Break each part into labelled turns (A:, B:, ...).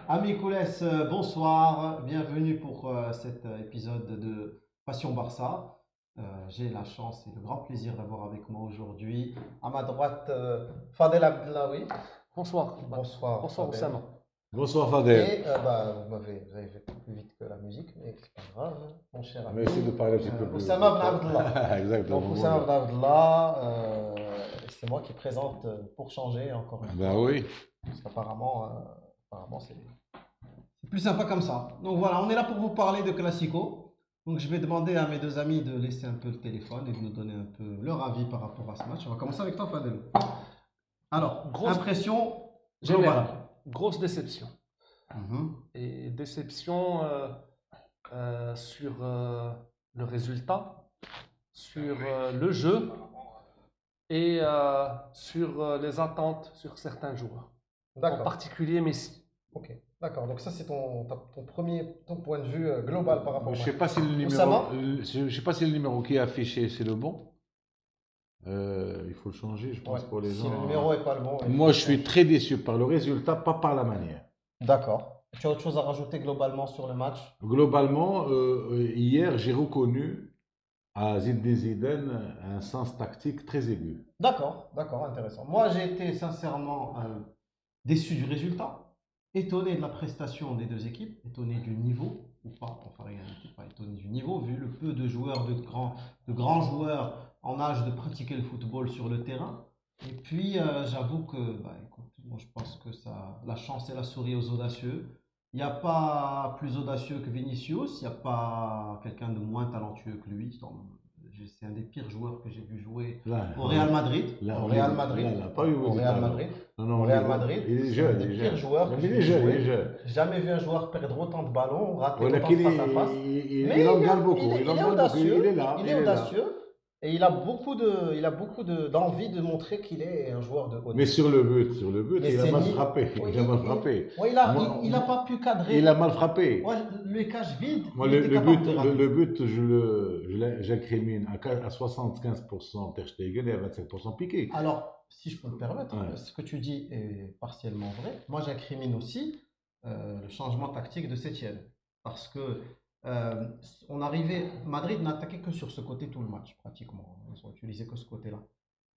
A: Amis Koulès, bonsoir, bienvenue pour cet épisode de Passion Barça. J'ai la chance et le grand plaisir d'avoir avec moi aujourd'hui, à ma droite, Fadel Abdellaoui.
B: Bonsoir.
A: Bonsoir,
B: Bonsoir
A: Fadel.
B: Oussama.
C: Bonsoir Fadel.
A: Et vous avez fait plus vite que la musique, mais c'est pas grave, hein, mon cher
C: On
A: ami.
C: va essayer de parler un petit peu plus.
A: Oussama Ben Abdallah.
C: Exactement.
A: Donc Oussama Ben Abdallah, c'est moi qui présente pour changer encore une fois.
C: Ben oui.
A: Parce qu'apparemment, c'est plus sympa comme ça. Donc voilà, on est là pour vous parler de Classico. Donc je vais demander à mes deux amis de laisser un peu le téléphone et de nous donner un peu leur avis par rapport à ce match. On va commencer avec toi, Fadel. Alors, impression
B: générale.
A: globale.
B: Grosse déception.
A: Mhm.
B: Et déception sur le résultat, sur le jeu et sur les attentes sur certains joueurs. En
A: D'accord.
B: particulier Messi.
A: Ok. D'accord. Donc ça c'est ton point de vue global par rapport au
C: Je
A: match.
C: sais pas si le numéro,
A: Oussama
C: je sais pas si le numéro qui est affiché c'est le bon. Il faut le changer, je pense,
A: Ouais.
C: pour les
A: Si
C: gens.
A: le numéro est pas le bon.
C: Moi, je suis très déçu par le résultat, pas par la manière.
A: D'accord. Tu as autre chose à rajouter globalement sur le match?
C: Globalement, hier, j'ai reconnu à Zinedine Zidane un sens tactique très aigu.
A: D'accord, intéressant. Moi, j'ai été sincèrement déçu du résultat, étonné de la prestation des deux équipes, étonné du niveau, ou pas, enfin, il n'était pas étonné du niveau, vu le peu de joueurs, de grands joueurs en âge de pratiquer le football sur le terrain. Et puis, j'avoue que, écoute, moi, je pense que la chance et la souris aux audacieux. Il n'y a pas plus audacieux que Vinicius, il n'y a pas quelqu'un de moins talentueux que lui. C'est un des pires joueurs que j'ai vu jouer
C: Là,
A: au Real Madrid.
C: là,
A: Au Real Madrid.
C: là, pas eu
A: Au
C: du
A: Real
C: talent.
A: Madrid.
C: Non,
A: Au
C: au
A: Real
C: niveau-
A: Madrid.
C: il est
A: C'est
C: jeune,
A: un des
C: il est
A: pires
C: jeune.
A: joueurs
C: Non,
A: que
C: mais
A: j'ai
C: il est
A: vu
C: jeune,
A: jouer.
C: il est jeune.
A: J'ai jamais vu un joueur perdre autant de ballons, rater
C: Voilà
A: autant
C: qu'il
A: de face à face. Mais
C: il en garde beaucoup.
A: il
C: en
A: est
C: garde
A: audacieux.
C: beaucoup. Il est là.
A: Il est audacieux. Et il a beaucoup d'envie de montrer qu'il est un joueur de haut
C: Mais
A: niveau.
C: sur le but,
A: Mais
C: il a
A: c'est
C: mal
A: ni-
C: frappé.
A: Oui,
C: Il a mal frappé.
A: ouais, il a pas pu cadrer.
C: Il a mal frappé.
A: Ouais, les cages vides,
C: Moi,
A: il était capable de rater.
C: le but, j'incrimine à 75% Ter Stegen et à 25% Piqué.
A: Alors, si je peux me permettre,
C: Ouais.
A: ce que tu dis est partiellement vrai. Moi, j'incrimine aussi le changement tactique de Sétienne. Parce que Madrid n'attaquait que sur ce côté tout le match, pratiquement. Ils ont utilisé que ce côté-là.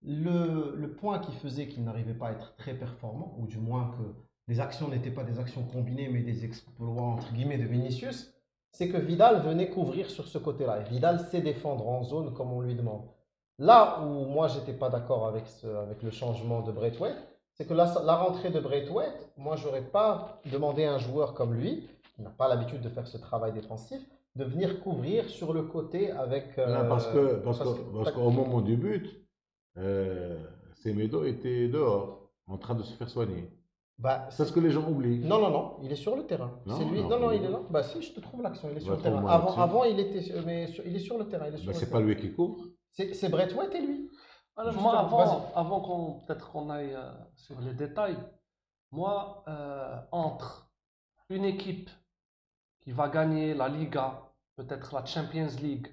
A: Le point qui faisait qu'il n'arrivait pas à être très performant, ou du moins que les actions n'étaient pas des actions combinées, mais des exploits entre guillemets de Vinicius, c'est que Vidal venait couvrir sur ce côté-là. Et Vidal sait défendre en zone comme on lui demande. Là où moi j'étais pas d'accord avec le changement de Braithwaite, c'est que la rentrée de Braithwaite, moi j'aurais pas demandé à un joueur comme lui, qui n'a pas l'habitude de faire ce travail défensif, de venir couvrir sur le côté avec.
C: Non, parce qu'au moment du but, Semedo était dehors, en train de se faire soigner. C'est ce que les gens oublient.
A: Non, il est sur le terrain.
C: Non,
A: C'est lui.
C: non,
A: Non, il est là. Bah si, je te trouve l'action, il est sur le terrain.
C: trouve-moi
A: Avant,
C: l'action.
A: avant, il était, mais il est sur le terrain. Il est sur le
C: C'est
A: terrain.
C: pas lui qui couvre.
A: C'est Braithwaite et lui.
B: Alors,
A: Justement,
B: moi,
A: vas-y.
B: avant qu'on aille sur les détails, moi, entre une équipe qui va gagner la Liga, peut-être la Champions League,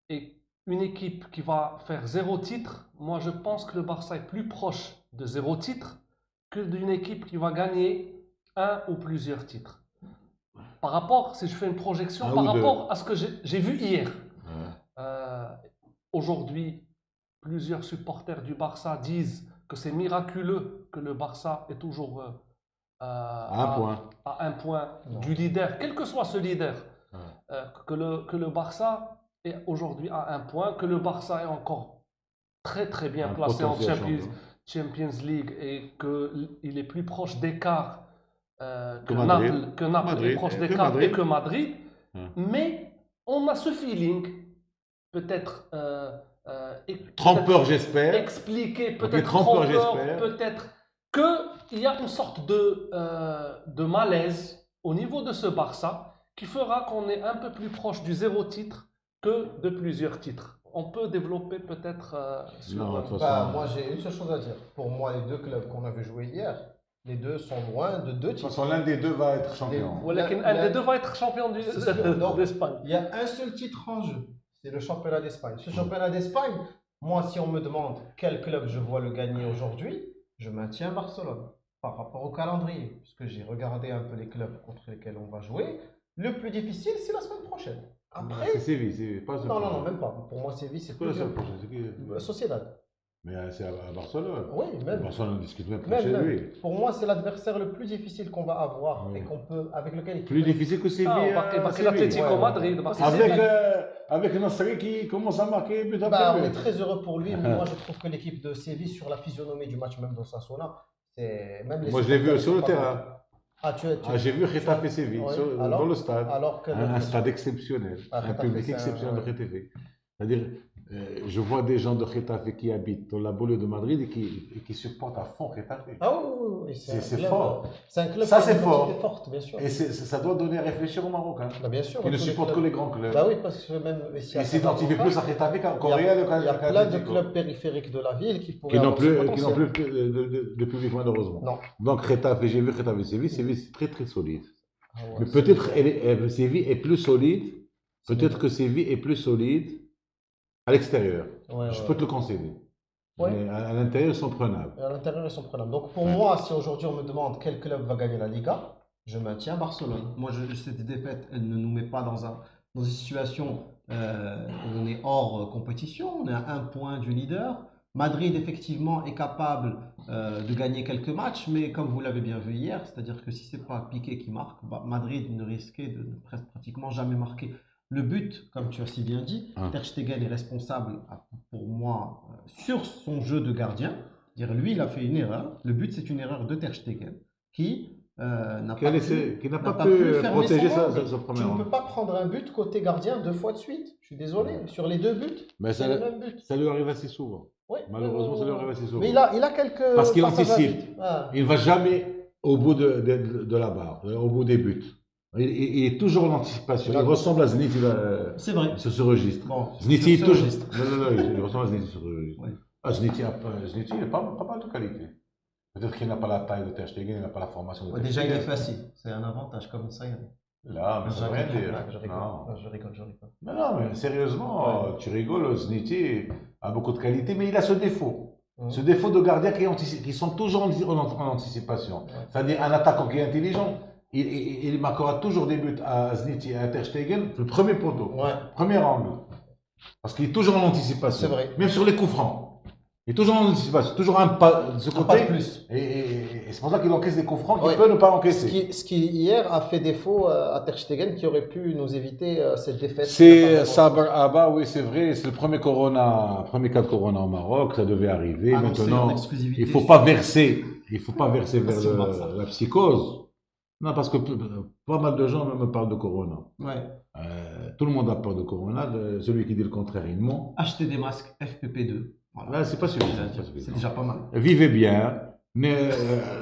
B: et une équipe qui va faire 0 titre, moi je pense que le Barça est plus proche de 0 titre que d'une équipe qui va gagner un ou plusieurs titres. Par rapport, si je fais une projection,
C: Un
B: par
C: ou deux.
B: rapport à ce que j'ai vu hier,
C: Ouais.
B: aujourd'hui, plusieurs supporters du Barça disent que c'est miraculeux que le Barça est toujours
C: À un point.
B: à un point
A: Non.
B: du leader, quel que soit ce leader.
C: Ouais.
B: Que le Barça est aujourd'hui à un point, que le Barça est encore très très bien
C: Un
B: placé en
C: potentiel
B: Champions League et qu'il est plus proche d'écart que
C: Madrid.
B: Naples, que Naples
C: Madrid.
B: est proche
C: Que
B: d'écart
C: Madrid.
B: et que Madrid.
C: Ouais.
B: Mais on a ce feeling, peut-être
C: Trompeur, j'espère.
B: expliquer,
C: Ok,
B: peut-être
C: trompeur,
B: trompeur,
C: j'espère.
B: peut-être qu'il y a une sorte de malaise au niveau de ce Barça qui fera qu'on est un peu plus proche du 0 titre que de plusieurs titres. On peut développer peut-être sur...
C: Non, de toute
A: Bah,
C: façon,
A: moi j'ai une seule chose à dire. Pour moi, les deux clubs qu'on a vu jouer hier, les deux sont loin de deux
C: de toute
A: titres.
C: façon, l'un des deux va être champion.
B: Voilà, un des deux va être champion
A: C'est sûr. Donc,
B: d'Espagne.
A: il y a un seul titre en jeu, c'est le championnat d'Espagne. Ce championnat d'Espagne, moi, si on me demande quel club je vois le gagner aujourd'hui, je maintiens Barcelone. par rapport au calendrier, puisque j'ai regardé un peu les clubs contre lesquels on va jouer. Le plus difficile, c'est la semaine prochaine. Après,
C: C'est Séville, c'est pas ce
A: non, non, non,
C: prochain.
A: même pas. Pour moi, Séville, c'est
C: C'est quoi
A: plus
C: la
A: dur.
C: semaine prochaine? C'est qui?
A: Sociedad.
C: Mais c'est à Barcelone.
A: Oui, même.
C: Barcelone, on discute même pas
A: Même,
C: chez
A: même.
C: lui.
A: Pour moi, c'est l'adversaire le plus difficile qu'on va avoir
C: Oui.
A: et qu'on peut, avec lequel il
C: Plus
A: peut-
C: difficile que Séville.
B: Ah,
C: à
B: Barça
C: Séville.
B: l'Atlético
A: Ouais, ouais.
B: Madrid. Barça
A: Avec-
B: Séville.
C: Avec Nasri qui commence à marquer but
A: Bah,
C: après
A: on
C: but.
A: est très heureux pour lui, mais moi je trouve que l'équipe de Séville, sur la physionomie du match, même d'Osasuna, c'est même les
C: Moi, je l'ai vu
A: supporters
C: sur le
A: sont pas
C: terrain.
A: contents. Ah,
C: J'ai vu Getafe Séville
A: Ouais,
C: dans le stade.
A: alors que
C: Un stade exceptionnel,
A: Ah,
C: un
A: Getafe,
C: public
A: c'est un-
C: exceptionnel
A: ouais.
C: de Getafe. C'est-à-dire, je vois des gens de Getafe qui habitent dans la banlieue de Madrid et qui supportent à fond Getafe.
A: Ah oui, oui, oui,
C: C'est
A: un club,
C: fort.
A: c'est un club
C: Ça,
A: qui a
C: c'est
A: une
C: fort.
A: identité forte, bien sûr.
C: Et ça doit donner à réfléchir aux Marocains,
A: Bah, bien sûr,
C: qui ne
A: tous les
C: supportent que
A: clubs.
C: les grands clubs.
A: Bah oui, parce que même ici à
C: Ils s'identifient plus à Getafe qu'au Real et
A: il y a plein de
C: Atlético,
A: clubs périphériques de la ville qui pourraient
C: qui n'ont
A: avoir ce
C: plus
A: potentiel.
C: de public, malheureusement.
A: Non.
C: Donc, Getafe, j'ai vu Getafe Séville, Séville, c'est très très solide.
A: Ah ouais,
C: Mais
A: c'est-
C: peut-être Séville est plus solide. Peut-être que Séville est plus solide à l'extérieur.
A: Ouais,
C: Je
A: ouais.
C: peux te le concéder.
A: Ouais.
C: Mais à l'intérieur, ils sont prenables.
A: Et à l'intérieur, ils sont prenables. Donc pour
C: Ouais.
A: moi, si aujourd'hui on me demande quel club va gagner la Liga, je maintiens Barcelone. Moi, cette défaite, elle ne nous met pas dans une situation où on est hors compétition. On est à un point du leader. Madrid, effectivement, est capable de gagner quelques matchs, mais comme vous l'avez bien vu hier, c'est-à-dire que si c'est pas Piqué qui marque, Madrid ne risquait de ne pratiquement jamais marquer. Le but, comme tu as si bien dit,
C: Ah.
A: Ter Stegen est responsable, pour moi, sur son jeu de gardien. Dire lui, il a fait une erreur. Le but, c'est une erreur de Ter Stegen qui n'a
C: Qui n'a pas
A: pas
C: pu
A: fermer
C: protéger
A: son angle.
C: sa
A: Tu
C: première
A: ne
C: ronde.
A: peux pas prendre un but côté gardien 2 fois de suite. Je suis désolé. Sur les 2 buts,
C: Mais
A: c'est le même but.
C: ça lui arrive assez souvent.
A: Oui,
C: Malheureusement, ça lui arrive assez souvent.
A: Mais il a quelques
C: Parce qu'il
A: passages à
C: anticipe.
A: vide. Ah.
C: Il ne va jamais au bout de la barre, au bout des buts. Il est toujours en anticipation. Il
A: D'accord.
C: ressemble à Zenit
A: C'est vrai.
C: sur ce registre.
A: Bon,
C: Zniti,
A: sur ce
C: toujours.
A: registre.
C: Non, il ressemble à Zniti sur ce registre.
A: Oui.
C: Ah, Zniti, il a pas mal de qualité. Peut-être qu'il n'a pas la taille de Ter Stegen, il n'a pas la formation de
A: Ouais,
C: Ter
A: déjà, il
C: Stegen.
A: est facile. C'est un avantage comme ça.
C: Là, mais ça veut rien dire.
A: Je rigole.
C: Non.
A: Non, je rigole, je rigole.
C: Non, mais sérieusement, tu rigoles, Zniti a beaucoup de qualité, mais il a ce défaut. Ce défaut de gardien qui sont toujours en anticipation.
A: Ouais.
C: C'est-à-dire un attaquant qui est intelligent, il marquera toujours des buts à Zniti et à Ter Stegen, le premier poteau,
A: Ouais.
C: premier angle. Parce qu'il est toujours en anticipation.
A: C'est vrai.
C: Même sur les coups francs. Il est toujours en anticipation, toujours un pas de ce
A: Un
C: côté.
A: pas de plus.
C: Et c'est pour ça qu'il encaisse des coups francs qu'il
A: Ouais.
C: peut ne pas
A: Ce
C: encaisser.
A: qui hier a fait défaut à Ter Stegen qui aurait pu nous éviter cette défaite.
C: C'est Sabr Abba, oui, c'est vrai, c'est le premier cas de corona au Maroc, ça devait arriver.
A: Annoncé en
C: Maintenant,
A: exclusivité
C: il ne faut
A: sur-
C: pas verser vers
A: Sur Barça.
C: la psychose. Non, parce que pas mal de gens me parlent de corona.
A: Ouais.
C: Tout le monde a peur de corona. Celui qui dit le contraire, il ment.
A: Acheter des masques FPP2. Voilà.
C: Là, c'est pas suffisant.
A: C'est déjà pas mal.
C: Vivez bien.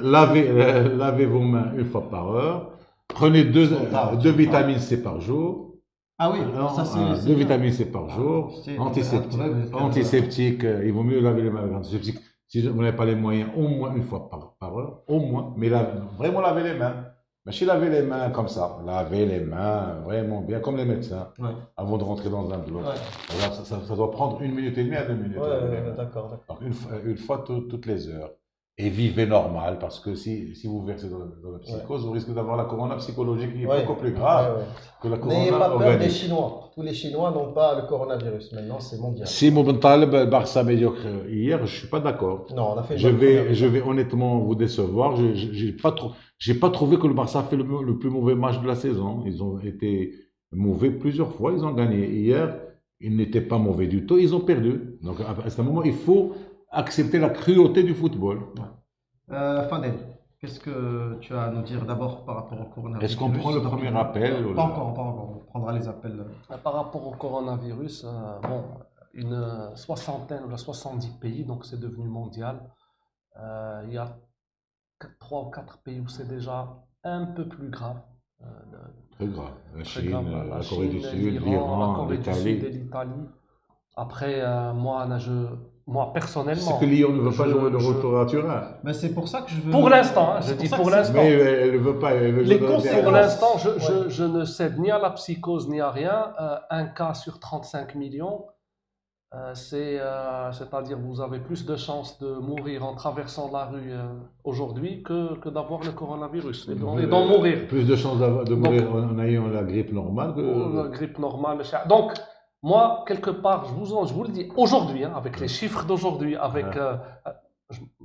C: Lavez vos mains une fois par heure. Prenez deux vitamines C par jour.
A: Ah oui,
C: Non,
A: ça c'est. c'est
C: deux
A: bien.
C: vitamines C par jour.
A: c'est-
C: Antiseptique. Antiseptique, il vaut mieux laver les mains avec antiseptique. Si vous n'avez pas les moyens, au moins une fois par heure. Au moins. Mais vraiment laver les mains. Mais si laver les mains comme ça, laver les mains vraiment bien, comme les médecins,
A: Ouais.
C: avant de rentrer dans un bloc.
A: Ouais.
C: Alors, ça doit prendre 1 minute et demie à 2 minutes.
A: Ouais,
C: laver les mains.
A: d'accord, d'accord.
C: Donc une fois toutes les heures. Et vivez normal, parce que si vous versez dans la psychose, vous risquez d'avoir la corona psychologique qui est
A: Ouais.
C: beaucoup plus grave
A: Ouais, ouais.
C: que la
A: N'ayez
C: corona
A: pas peur des
C: organique.
A: Chinois. Tous les Chinois n'ont pas le coronavirus. Maintenant, c'est mondial.
C: Si Mouben Taleb, le Barça médiocre hier, je ne suis pas d'accord.
A: Non, on a fait une
C: Je
A: bonne première
C: vais honnêtement vous décevoir. J'ai pas trouvé que le Barça a fait le plus mauvais match de la saison. Ils ont été mauvais plusieurs fois. Ils ont gagné. Hier, ils n'étaient pas mauvais du tout. Ils ont perdu. Donc à ce moment, il faut accepter la cruauté du football.
A: Fadel, qu'est-ce que tu as à nous dire d'abord par rapport au coronavirus?
C: Est-ce qu'on prend le premier appel ou
A: Pas
C: le-
A: encore, pas encore. On prendra les appels.
B: Par rapport au coronavirus, bon, une soixantaine ou 70 pays, donc c'est devenu mondial. Il y a 3 ou 4 pays où c'est déjà un peu plus grave.
C: Très grave. La
B: Très
C: Chine,
B: grave,
C: la
B: la
C: Corée du
B: Chine,
C: Sud,
B: l'Iran, la
C: l'Iran,
B: Corée du Sud et
C: l'Italie.
B: l'Italie. Après, moi personnellement,
C: C'est que Lyon ne veut pas
B: je-
C: jouer le
B: je-
C: retour à Turin.
A: Ben, c'est pour ça que je veux.
B: Pour l'instant, hein,
A: C'est
B: je
A: pour
B: dis
A: ça
B: pour
A: que c'est-
B: l'instant.
C: Mais elle ne veut pas. Elle veut
A: Les
C: jouer dans le
A: conséquences-
B: Pour
C: derrière.
B: l'instant,
A: Ouais.
B: je ne cède ni à la psychose ni à rien. Un cas sur 35 millions, C'est-à-dire vous avez plus de chances de mourir en traversant la rue aujourd'hui que d'avoir le coronavirus et d'en mourir.
C: Plus de chances de
B: Donc,
C: mourir en ayant la grippe normale
B: la
C: que.
B: grippe normale. Donc, moi, quelque part, je vous le dis aujourd'hui, hein, avec les chiffres d'aujourd'hui, avec.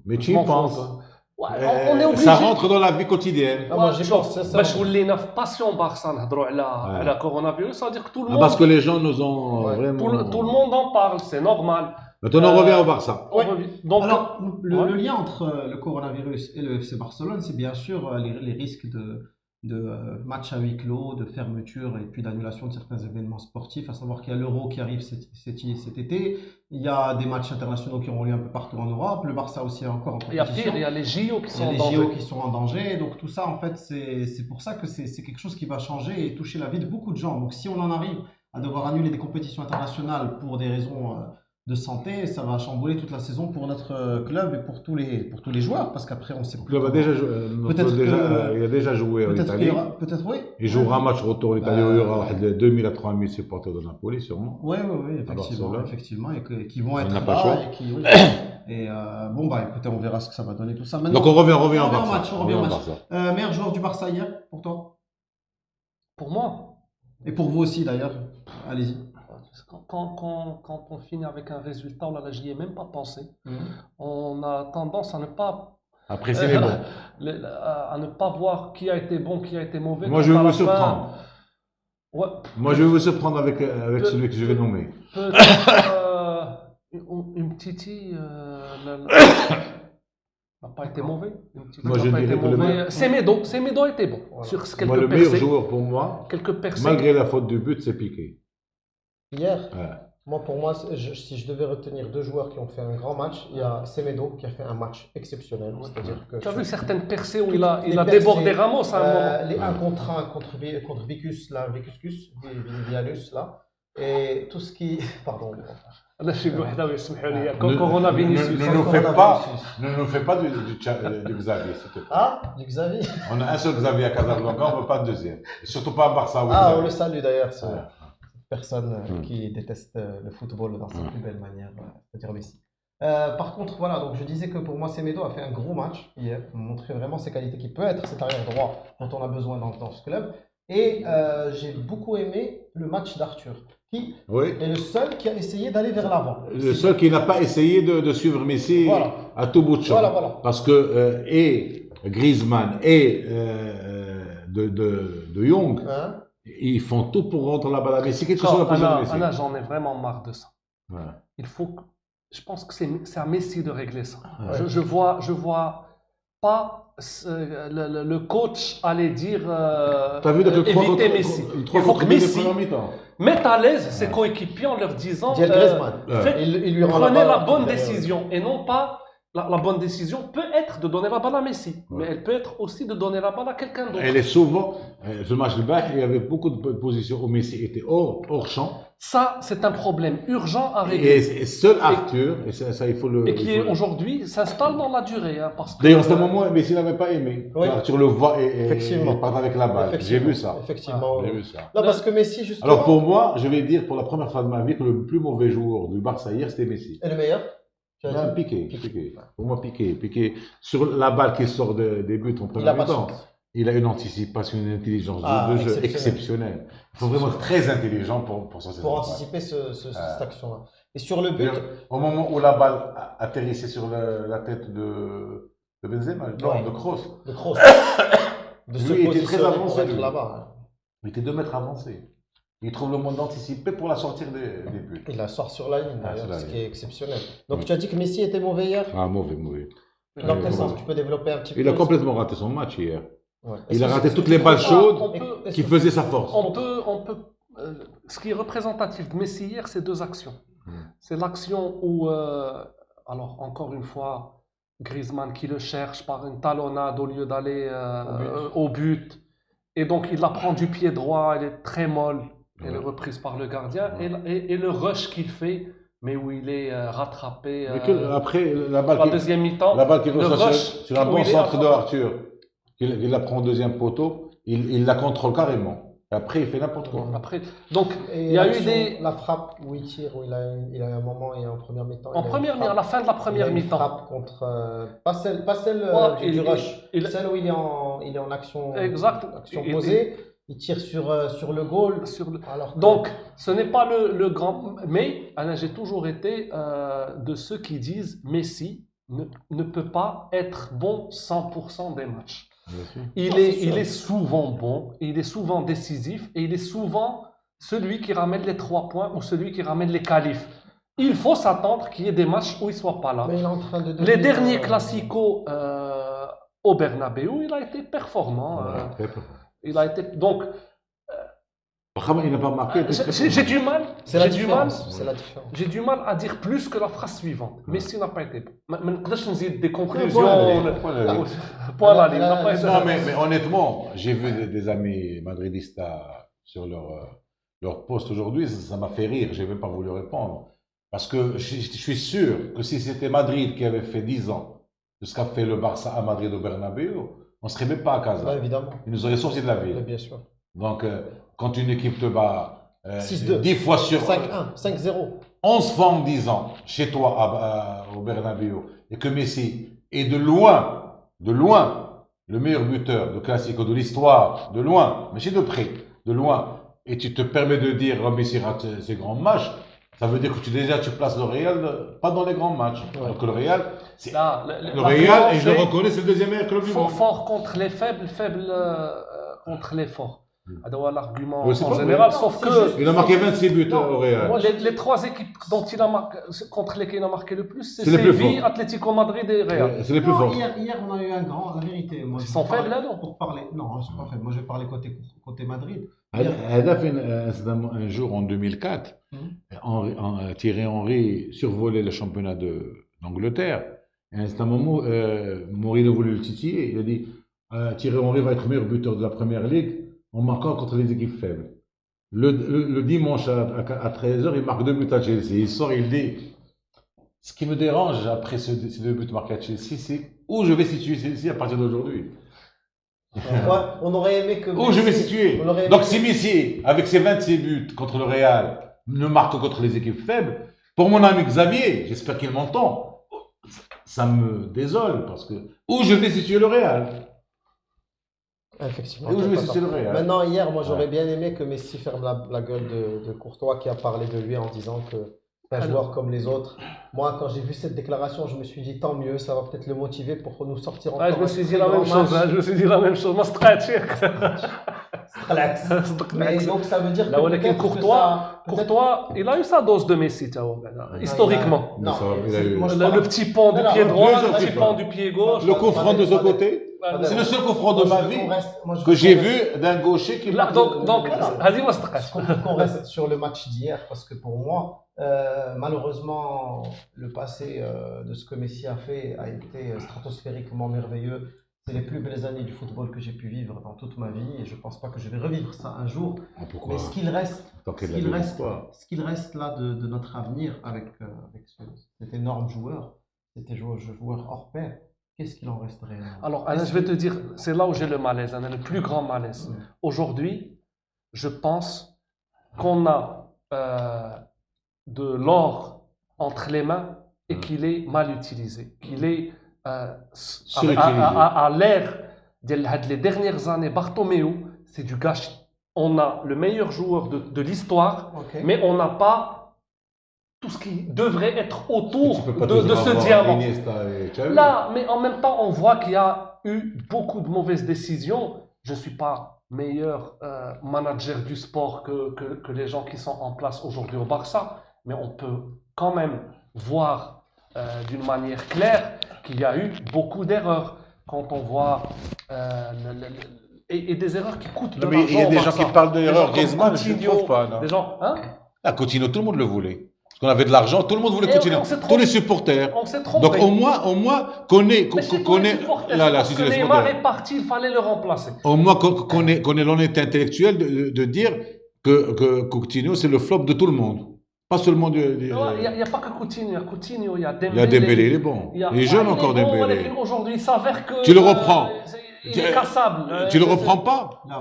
C: Mais tu
B: je
C: y
B: m'en fous un
C: penses.
B: peu. Ouais, on est obligé.
C: Ça rentre dans la vie quotidienne.
A: Ah, moi, j'y
B: شوف،
A: pense, sincèrement.
B: باش ولينا في باسيون بارسا نهضروا على coronavirus, ça veut dire que tout le
C: Ah, parce que
B: monde
C: les gens nous ont
A: Ouais,
C: vraiment.
B: tout le monde en parle, c'est normal.
C: Maintenant, on revient au Barça.
B: On
A: Ouais.
B: revient. Donc,
A: Alors, le
B: ouais.
A: lien entre le coronavirus et le FC Barcelone, c'est bien sûr les risques de matchs à huis clos, de fermeture et puis d'annulation de certains événements sportifs, à savoir qu'il y a l'Euro qui arrive cet été, il y a des matchs internationaux qui auront lieu un peu partout en Europe, le Barça aussi est encore en
B: Il y a
A: compétition.
B: pire, il y a les JO qui
A: Il y
B: sont
A: a
B: en
A: les
B: danger.
A: JO qui sont en danger, donc tout ça en fait c'est pour ça que c'est quelque chose qui va changer et toucher la vie de beaucoup de gens. Donc si on en arrive à devoir annuler des compétitions internationales pour des raisons de santé, ça va chambouler toute la saison pour notre club et pour tous les joueurs, parce qu'après on sait
C: Le
A: plus.
C: club a déjà joué,
A: Peut-être
C: il a déjà joué en
A: Peut-être qu'il y
C: Italie.
A: aura, peut-être oui.
C: Il jouera un match retour en Italie où il y aura
A: Ouais.
C: 2000 à 3000 supporters de Napoli, sûrement.
A: Oui, effectivement,
C: Barcelone.
A: effectivement, et qui vont
C: On
A: être
C: n'a pas le
A: là
C: choix.
A: et qui, oui. Et bon bah écoutez, on verra ce que ça va donner tout ça. Maintenant,
C: Donc on revient au
A: on revient au
C: Barça.
A: match, on revient au match.
C: Barça.
A: Meilleur joueur du Barça hier pour toi
B: Pour moi,
A: et pour vous aussi d'ailleurs. Allez-y.
B: quand on finit avec un résultat, là, j'y ai même pas pensé. On a tendance à ne pas
C: Après, c'est les bons.
B: à ne pas voir qui a été bon, qui a été mauvais.
C: Moi, je vais vous surprendre.
B: Ouais,
C: Moi, je vais vous surprendre avec celui que je vais nommer.
B: peut-être une Titi n'a pas été mauvais.
C: Moi, je dirais que le meilleur-
B: Semedo a été bon.
A: Voilà.
B: Sur
C: Moi,
B: quelques
C: le meilleur
B: percées.
C: joueur pour moi,
B: Quelques percées.
C: malgré la faute du but, c'est Piqué.
A: Hier,
C: Ouais.
A: moi pour moi, si je devais retenir deux joueurs qui ont fait un grand match, il y a Semedo qui a fait un match exceptionnel. C'est-à-dire que
B: Tu as vu
A: sur-
B: certaines percées où
A: les
B: il a
A: percées,
B: débordé Ramos à un moment.
A: les 1 contre 1 contre Vicus, là, Vianus, là, et tout ce qui. Pardon.
B: أنا شي بوحدة ويسمحوا لي
C: Ne-
B: كورونا
C: ne-
B: فينيسيوس.
C: ne nous fais pas- Ne nous fais pas du Xavier, s'il te plaît.
A: Ah, du Xavier.
C: On a un seul Xavier à Casablanca, on ne veut pas de deuxième. Et surtout pas à Barça. ou
A: Ah, on
C: Xavier.
A: le salue d'ailleurs, cette
C: Ouais.
A: personne
C: Mm.
A: qui déteste le football dans sa
C: Mm.
A: plus belle manière, c'est-à-dire Messi. Par contre, voilà, donc je disais que pour moi, Semedo a fait un gros match hier, montré vraiment ses qualités qui peut être cet arrière droit dont on a besoin dans ce club. Et j'ai beaucoup aimé le match d'Arthur, qui
C: Oui.
A: est le seul qui a essayé d'aller vers l'avant.
C: Le seul qui n'a pas essayé de suivre Messi
A: Voilà.
C: à tout bout de champ.
A: Voilà.
C: Parce que et Griezmann et de Jong,
A: Hein?
C: ils font tout pour rendre la balle à Messi, quelle que soit la position de Messi.
B: Anna, j'en ai vraiment marre de ça.
C: Ouais.
B: Il faut que... Je pense que c'est à Messi de régler ça.
C: Ouais.
B: Je vois pas le coach aller dire
C: T'as vu donc le 3
B: éviter
C: contre
B: Messi.
C: le
B: Il
C: 3
B: faut
C: contre
B: que
C: 2 des
B: Messi
C: premières mi-temps.
B: mette à l'aise ses coéquipiers en leur disant
A: Diel Griezmann.
B: faites-
A: Il lui rend
B: prenez la
A: balle
B: bonne
A: derrière.
B: décision et non pas la bonne décision peut être de donner la balle à Messi, mais elle peut être aussi de donner la balle à quelqu'un d'autre.
C: Elle est souvent, ce match de Bah, il y avait beaucoup de positions où Messi était hors champ.
B: Ça, c'est un problème urgent à régler
C: Et seul Arthur, et ça il faut le.
B: et qui
C: il faut le-
B: aujourd'hui s'installe dans la durée. Hein, parce que,
C: D'ailleurs, à ce moment, Messi n'avait pas aimé.
A: Oui.
C: Arthur le voit et
A: Effectivement.
C: il part avec la balle. J'ai vu ça.
A: Effectivement.
C: J'ai vu ça.
A: Non, parce que Messi, justement.
C: Alors pour moi, je vais dire pour la première fois de ma vie que le plus mauvais joueur du Barça hier, c'était Messi.
A: Et le meilleur tu as
C: Non,
A: dit
C: Piqué. Pour moi, Piqué. Sur la balle qui sort des buts en
A: Il a
C: première
A: pas de
C: mi-temps,
A: chance.
C: il a une anticipation, une intelligence
A: Ah,
C: de jeu
A: exceptionnelle.
C: exceptionnelle. Il faut vraiment être très intelligent pour s'en
A: Pour
C: servir.
A: anticiper cette action-là. Et sur le but,
C: D'ailleurs, au moment où la balle atterrissait sur la tête de Benzema, non,
A: Ouais.
C: de Kroos,
A: de Kroos, de se
C: Lui, il était très
A: positionner
C: avancé,
A: pour être
C: lui.
A: là-bas.
C: il était 2 mètres avancé. Il trouve le moyen d'anticiper pour la sortir des buts.
A: Il la sort sur la ligne,
C: Ah,
A: d'ailleurs,
C: sur la
A: ce
C: ligne.
A: qui est exceptionnel. Donc
C: Oui.
A: tu as dit que Messi était mauvais hier.
C: Ah, mauvais.
A: Dans
C: Ouais,
A: quel sens
C: mauvais.
A: tu peux développer un petit peu
C: Il a complètement raté son match hier.
A: Ouais.
C: Il
A: Est-ce
C: a
A: que
C: raté
A: c'est-
C: toutes les balles
B: on
C: chaudes
B: peut-
C: qui faisaient sa force.
B: On peut ce qui est représentatif de Messi hier, c'est 2 actions. C'est l'action où, alors encore une fois, Griezmann qui le cherche par une talonnade au lieu d'aller au but. Et donc il la prend du pied droit, elle est très molle, elle est reprise par le gardien. Et le rush qu'il fait, mais où il est rattrapé
C: Après, la balle
B: la deuxième mi-temps.
C: la balle qui
B: le
C: reçoit
B: rush
C: sur un
B: où
C: bon
B: il est
C: centre de
B: attrapé.
C: Arthur, il la prend au deuxième poteau, il la contrôle carrément. Après, il fait n'importe quoi.
B: Après, donc,
A: Et
B: il y a eu
A: l'action,
B: des.
A: la frappe où il tire, où il a un moment et en première mi-temps.
B: En première mi-temps, à la fin de la première
A: il a une
B: mi-temps.
A: frappe contre. Pas celle
B: Ouais,
A: du rush.
B: il-
A: Celle où il est en action,
B: Exact.
A: action
B: Il-
A: posée. Il tire sur le goal.
B: sur le-
A: Alors que-
B: Donc, ce n'est pas le grand. Mais Alain, j'ai toujours été de ceux qui disent Messi ne peut pas être bon 100% des matchs.
C: Bien sûr.
A: c'est sûr.
B: Il est souvent bon, il est souvent décisif et il est souvent celui qui ramène les 3 points ou celui qui ramène les qualifs. Il faut s'attendre qu'il y ait des matchs où il ne soit pas là.
A: Mais il est en train de
B: Les
A: devenir,
B: derniers classicos au Bernabéu, il a été performant.
C: Voilà, très peu.
B: Il a été donc
C: Il n'a pas marqué. il était très
B: j'ai
C: peu.
B: du mal.
A: C'est la
B: J'ai du mal.
A: différence. C'est la différence.
B: J'ai du mal à dire plus que la phrase suivante. Messi n'a pas été bon. ما نقدرش نزيد des
C: Point
B: conclusions.
C: aller, point aller.
B: Point à la ligne. Il n'a pas été
C: Non,
B: bon.
C: mais honnêtement, j'ai vu des amis madridistes sur leur post aujourd'hui, ça m'a fait rire, je n'ai même pas voulu répondre. Parce que je suis sûr que si c'était Madrid qui avait fait 10 ans de ce qu'a fait le Barça à Madrid au Bernabéu, on ne serait même pas à Casa.
A: Ouais, évidemment.
C: Ils nous auraient sorti de la
A: Ouais,
C: ville.
A: bien sûr.
C: Donc, quand une équipe te bat
A: 6-2.
C: 10 fois sur
A: 5-1, 5-0.
C: 11 fois en 10 ans chez toi au Bernabéu et que Messi est de loin, le meilleur buteur de Classico de l'histoire, de loin, mais c'est de près, de loin, et tu te permets de dire que Messi rate ses grands matchs, ça veut dire que tu places le Real pas dans les grands matchs.
A: Ouais.
C: Alors que le Real, c'est
B: Là,
C: le Real, et je le reconnais, c'est le deuxième meilleur club du monde.
B: fort contre les faibles, faible contre les forts. C'est l'argument
C: Ouais, c'est
B: en
C: pas
B: général,
A: vrai.
B: sauf
A: Non,
B: que
A: c'est juste-
C: Il a marqué 26 buts
A: Non,
C: au Real.
A: moi,
B: les 3 équipes contre lesquelles il a marqué le plus, c'est
C: C'est les plus
B: Séville,
C: forts.
B: Atlético Madrid et Real.
C: C'est les plus
A: Non,
C: forts.
A: hier, on a eu un grand. La vérité. Moi,
B: Ils
A: je
B: sont
A: parle-
B: faibles là, non?
A: Pour parler. Non, je suis pas faible. Moi, je vais parler côté Madrid. Hier,
C: Hadaf, un jour en 2004, Thierry Henry survolait le championnat d'Angleterre. Et à un moment, Mourinho voulait le titiller. Il a dit Thierry Henry va être meilleur buteur de la première ligue en marquant contre les équipes faibles. Le dimanche à 13h, il marque 2 buts à Chelsea. Il sort, il dit ce qui me dérange après ces 2 buts marqués à Chelsea, c'est où je vais situer Chelsea à partir d'aujourd'hui.
A: ouais, on aurait aimé que.
C: Où je vais
A: Messi-
C: situer.
A: on aurait aimé
C: Donc
A: que-
C: si Messi, avec ses 26 buts contre le Real, ne marque que contre les équipes faibles, pour mon ami Xavier, j'espère qu'il m'entend, ça me désole parce que où je vais situer le Real.
A: Effectivement.
C: Et où je vais
A: t'as pas
C: situer le
A: tort.
C: Real.
A: Maintenant, hier, moi, j'aurais
C: Ouais.
A: bien aimé que Messi ferme la gueule de Courtois qui a parlé de lui en disant que c'est un joueur comme les autres. Moi, quand j'ai vu cette déclaration, je me suis dit tant mieux, ça va peut-être le motiver pour nous sortir encore.
B: Ouais, je me
A: un
B: suis dit
A: très
B: la même
A: grand
B: chose.
A: match.
B: Je me suis dit la même chose. ما استقعدش ياك.
A: Relax. Mais donc, ça veut dire que
B: Là, ولكن
A: peut-être que
B: Courtois,
A: ça- peut-être-
B: Courtois, il a eu sa dose de Messi, tu vois, historiquement.
C: Non, ça va, il a eu-
A: moi, je
B: Le
A: parle-
B: petit pont du
A: Non,
B: pied
A: non,
B: droit,
C: plusieurs
B: le petit
C: petits
B: pont
C: ponts.
B: du pied gauche.
C: Le coup franc de ce
A: Attendez.
C: côté, c'est le seul coup franc de
A: Moi,
C: ma
A: je veux
C: vie
A: qu'on reste- moi, je
C: que
A: veux
C: j'ai
A: qu'on
C: vu
A: reste-
C: d'un gaucher qui
B: Là,
C: marque.
B: donc,
A: Voilà.
B: هذه ما استقعدش.
A: Qu'on reste sur le match d'hier, parce que pour moi, malheureusement, le passé de ce que Messi a fait a été stratosphériquement merveilleux. C'est les plus belles années du football que j'ai pu vivre dans toute ma vie et je ne pense pas que je vais revivre ça un jour.
C: Ah, pourquoi?
A: Mais ce qu'il reste,
C: Tant qu'il
A: ce
C: a
A: qu'il
C: de
A: reste,
C: l'espoir.
A: ce qu'il reste là de notre avenir avec cet énorme joueur, joueur hors pair, qu'est-ce qu'il en reste réellement?
B: Alors, Alain, je vais te dire, c'est là où j'ai le malaise, Alain, le plus grand malaise. Aujourd'hui, je pense qu'on a de l'or entre les mains et qu'il est mal utilisé, qu'il est
C: Surutilisé.
B: à l'ère des dernières années. Bartomeu, c'est du gâchis. On a le meilleur joueur de l'histoire,
A: Ok.
B: mais on n'a pas tout ce qui devrait être autour
C: Tu peux pas
B: de
C: toujours
B: ce
C: avoir
B: diamant.
C: Iniesta et Xavi.
B: Là, mais en même temps, on voit qu'il y a eu beaucoup de mauvaises décisions. Je ne suis pas meilleur manager du sport que les gens qui sont en place aujourd'hui au Barça, mais on peut quand même voir d'une manière claire qu'il y a eu beaucoup d'erreurs quand on voit et des erreurs qui coûtent de
C: Non, mais il y a
B: l'argent au
C: des gens
B: Barça.
C: qui parlent
B: Des
C: d'erreurs.
B: gens comme
C: Griezmann, je ne
B: Coutinho,
C: trouve pas. Non.
B: Des gens, hein?
C: Ah, Coutinho, tout le monde le voulait. Parce qu'on avait de l'argent, tout le monde voulait
B: Et
C: Coutinho.
B: on s'est
C: Tous
B: trompé.
C: les supporters.
B: On s'est trompé.
C: Donc au moins connaît,
B: Mais c'est
C: connaît,
B: tous les supporters,
C: là,
B: parce
C: si
B: que
C: c'est les
B: Neymar
C: supporters.
B: est parti, il fallait le remplacer.
C: Au moins connaît l'honnêteté intellectuelle de dire que Coutinho c'est le flop de tout le monde. Pas seulement du.
B: Il n'y a pas que Coutinho, il y a Dembélé.
C: Il y a Dembélé, il est bon.
B: Il y a-
C: Il est jeune
B: Ouais,
C: encore
B: il est bon,
C: Dembélé.
B: mais aujourd'hui, il s'avère que.
C: Tu le reprends.
B: il est cassable.
C: Tu le reprends pas
A: Là,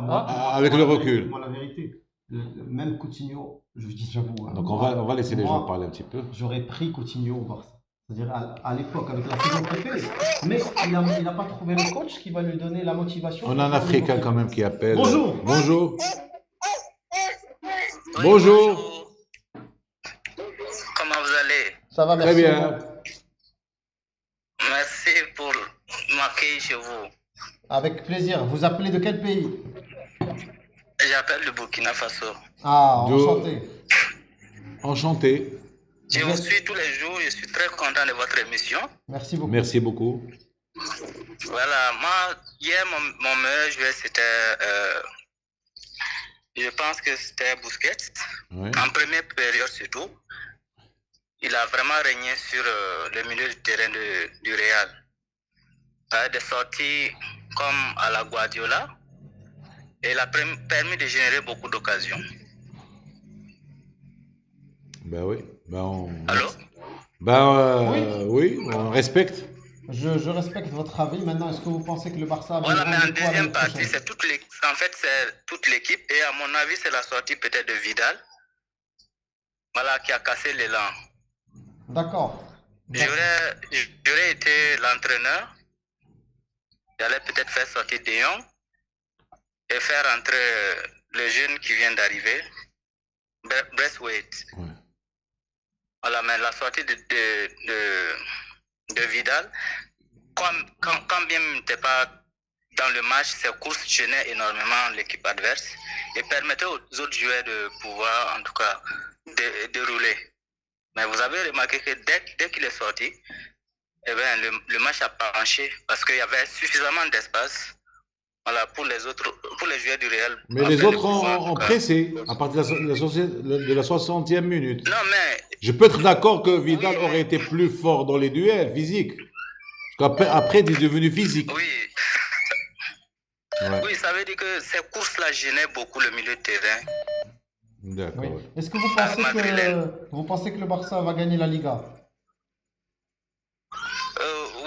C: avec le recul.
A: Moi, la vérité, même Coutinho, je dis, j'avoue. Hein,
C: Donc on va laisser les
A: moi,
C: gens parler un petit peu.
A: j'aurais pris Coutinho au Barça. C'est-à-dire à l'époque, avec la saison qu'il fait. Mais il n'a pas trouvé le coach qui va lui donner la motivation.
C: On a un Africain quand même qui appelle.
A: Bonjour.
C: Bonjour.
D: Oui,
C: Bonjour.
D: Comment vous allez?
A: Ça va,
C: Très
A: merci.
C: bien.
D: Merci pour m'accueillir chez vous.
A: Avec plaisir. Vous appelez de quel pays?
D: J'appelle le Burkina Faso.
A: Ah,
C: De-
A: enchanté.
C: Enchanté.
D: Je vous suis tous les jours, je suis très content de votre émission.
A: Merci beaucoup.
C: Merci beaucoup.
D: Voilà, moi, hier, mon meilleur joueur, c'était, je pense que c'était Busquets.
C: Ouais.
D: En première période surtout, il a vraiment régné sur le milieu du terrain du Real. Avec des sorties comme à la Guardiola, et il a permis de générer beaucoup d'occasions.
C: Ben oui.
D: Allô?
C: Oui, on respecte.
A: Je respecte votre avis. Maintenant, est-ce que vous pensez que le Barça va
D: Voilà, mais en
A: prendre quoi l'année
D: deuxième partie,
A: prochaine?
D: c'est toute l'équipe. En fait, c'est toute l'équipe. Et à mon avis, c'est la sortie peut-être de Vidal. Voilà, qui a cassé l'élan.
A: D'accord.
D: J'aurais été l'entraîneur. J'allais peut-être faire sortir De Jong et faire entrer le jeune qui vient d'arriver, Braithwaite.
C: Ouais.
D: Voilà, mais la sortie de Vidal, quand bien il n'était pas dans le match, ses courses gênaient énormément l'équipe adverse et permettaient aux autres joueurs de pouvoir, en tout cas, dérouler. Mais vous avez remarqué que dès qu'il est sorti, eh bien, le match a penché parce qu'il y avait suffisamment d'espace, voilà, pour les joueurs du Real.
C: Mais les autres ont pressé à partir de la 60e minute.
D: Non, mais
C: Je peux être d'accord que Vidal
D: Oui, mais-
C: aurait été plus fort dans les duels physiques. Parce qu'après, il est devenu physique.
D: oui,
C: Ouais.
D: oui, ça veut dire que ces courses-là gênaient beaucoup le milieu de terrain.
C: D'accord.
A: Oui.
C: ouais.
A: Est-ce que vous pensez que le Barça va gagner la Liga?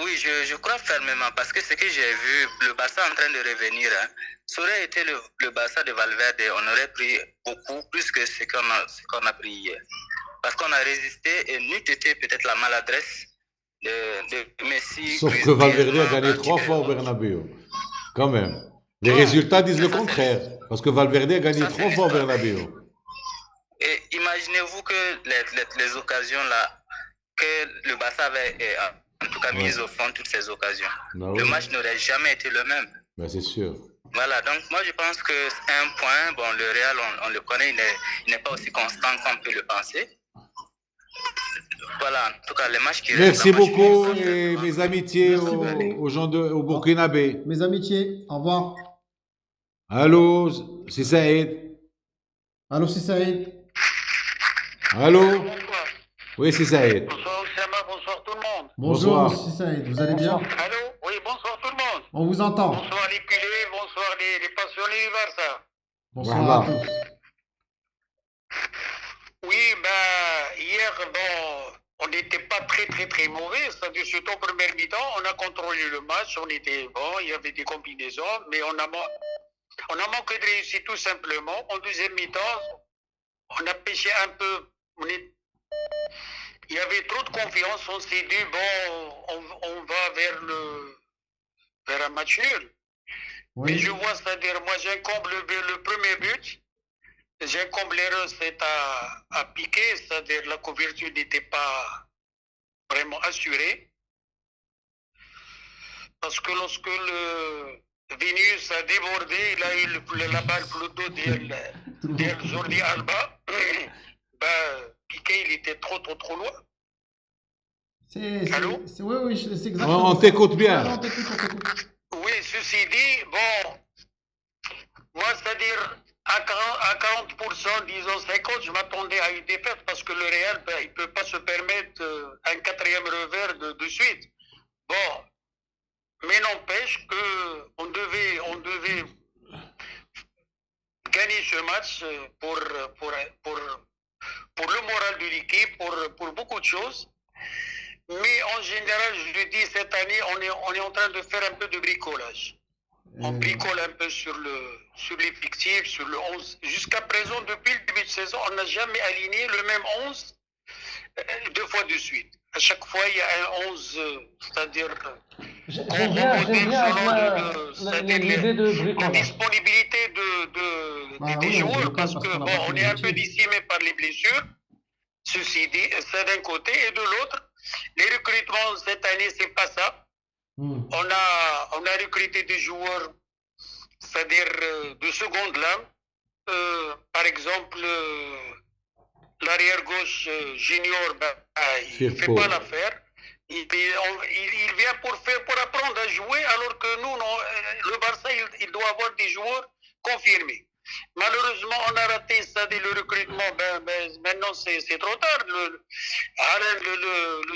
D: Oui, je crois fermement parce que ce que j'ai vu, le Barça en train de revenir, hein, ça aurait été le Barça de Valverde, on aurait pris beaucoup plus que ce qu'on a pris hier. Parce qu'on a résisté et n'eût été peut-être la maladresse de Messi.
C: Sauf que
D: Griezmann,
C: Valverde a gagné
D: Antiquet.
C: 3 fois au Bernabéu. Quand même. Les résultats disent le contraire. Parce que Valverde a gagné
D: Ça,
C: 3
D: c'est
C: fois au
D: l'histoire.
C: Bernabéu.
D: Et imaginez-vous que les occasions là, que le Barça avait en tout cas mises au fond toutes ces occasions.
C: Bah
D: Le
C: oui.
D: match n'aurait jamais été le même.
C: Ben, c'est sûr.
D: Voilà, donc moi je pense que c'est un point, bon le Real on le connaît, il n'est pas aussi constant qu'on peut le penser. Voilà, en tout cas les matchs qui
C: Merci
D: restent, la match
C: beaucoup
D: qui
C: et
D: reste,
C: mes amitiés
A: Merci
C: aux gens au Burkinabé.
A: Mes amitiés, au revoir.
C: Allô, c'est Saïd.
A: Allô, c'est Saïd.
C: Allô?
E: Bonsoir.
C: Oui, c'est Saïd.
E: Bonsoir Oussama, bonsoir tout le monde.
A: Bonjour,
C: Bonsoir.
A: monsieur Saïd. Vous allez bien?
E: Allô? Oui, bonsoir tout le monde.
A: On vous entend.
E: Bonsoir les culés, bonsoir les passionnés du Barça.
A: Bonsoir
C: Voilà.
A: à tous.
E: Oui, hier, bon, on n'était pas très mauvais. C'est-à-dire, surtout en première mi-temps, on a contrôlé le match, on était bon, il y avait des combinaisons, mais on a manqué de réussir tout simplement. En deuxième mi-temps, on a pêché un peu. Il y avait trop de confiance, on s'est dit, bon, on va vers un match nul. Mais
A: Oui.
E: je vois, c'est-à-dire, moi, j'incombe le premier but. J'incombe l'erreur, c'est à piquer, c'est-à-dire la couverture n'était pas vraiment assurée. Parce que lorsque le Vinicius a débordé, il a eu la balle plutôt derrière Jordi Alba. Piqué, il était trop loin. Allô?
A: Oui, c'est exactement
C: On
A: ça.
C: t'écoute bien.
A: Ouais, on t'écoute.
E: Oui, ceci dit, bon, moi, c'est-à-dire, à 40%, disons 50%, je m'attendais à une défaite parce que le Real, il ne peut pas se permettre un quatrième revers de suite. Bon, mais n'empêche qu'on devait gagner ce match pour le moral de l'équipe, pour beaucoup de choses. Mais en général, je dis, cette année, on est en train de faire un peu de bricolage. On bricole un peu sur l'effectif, sur le 11. Jusqu'à présent, depuis le début de saison, on n'a jamais aligné le même 11 deux fois de suite. À chaque fois, il y a un 11, c'est-à-dire
B: J'aime
E: qu'on
B: bien,
E: remodèle
B: l'idée de
E: la
B: bricolage.
E: disponibilité des
A: oui,
E: joueurs,
A: on
E: parce
A: parce
E: que
A: qu'on a
E: bon,
A: pas
E: on
A: fait
E: est
A: de
E: un peu
A: métier.
E: décimé par les blessures. Ceci dit, ça d'un côté, et de l'autre, les recrutements cette année, c'est pas ça.
A: Hmm.
E: On a recruté des joueurs, c'est-à-dire de seconde lame. Par exemple, l'arrière gauche junior, il ne fait
C: Firpo.
E: pas l'affaire. Il vient pour apprendre à jouer, alors que nous, non, le Barça, il doit avoir des joueurs confirmés. Malheureusement, on a raté ça dès le recrutement. Maintenant, c'est trop tard. Le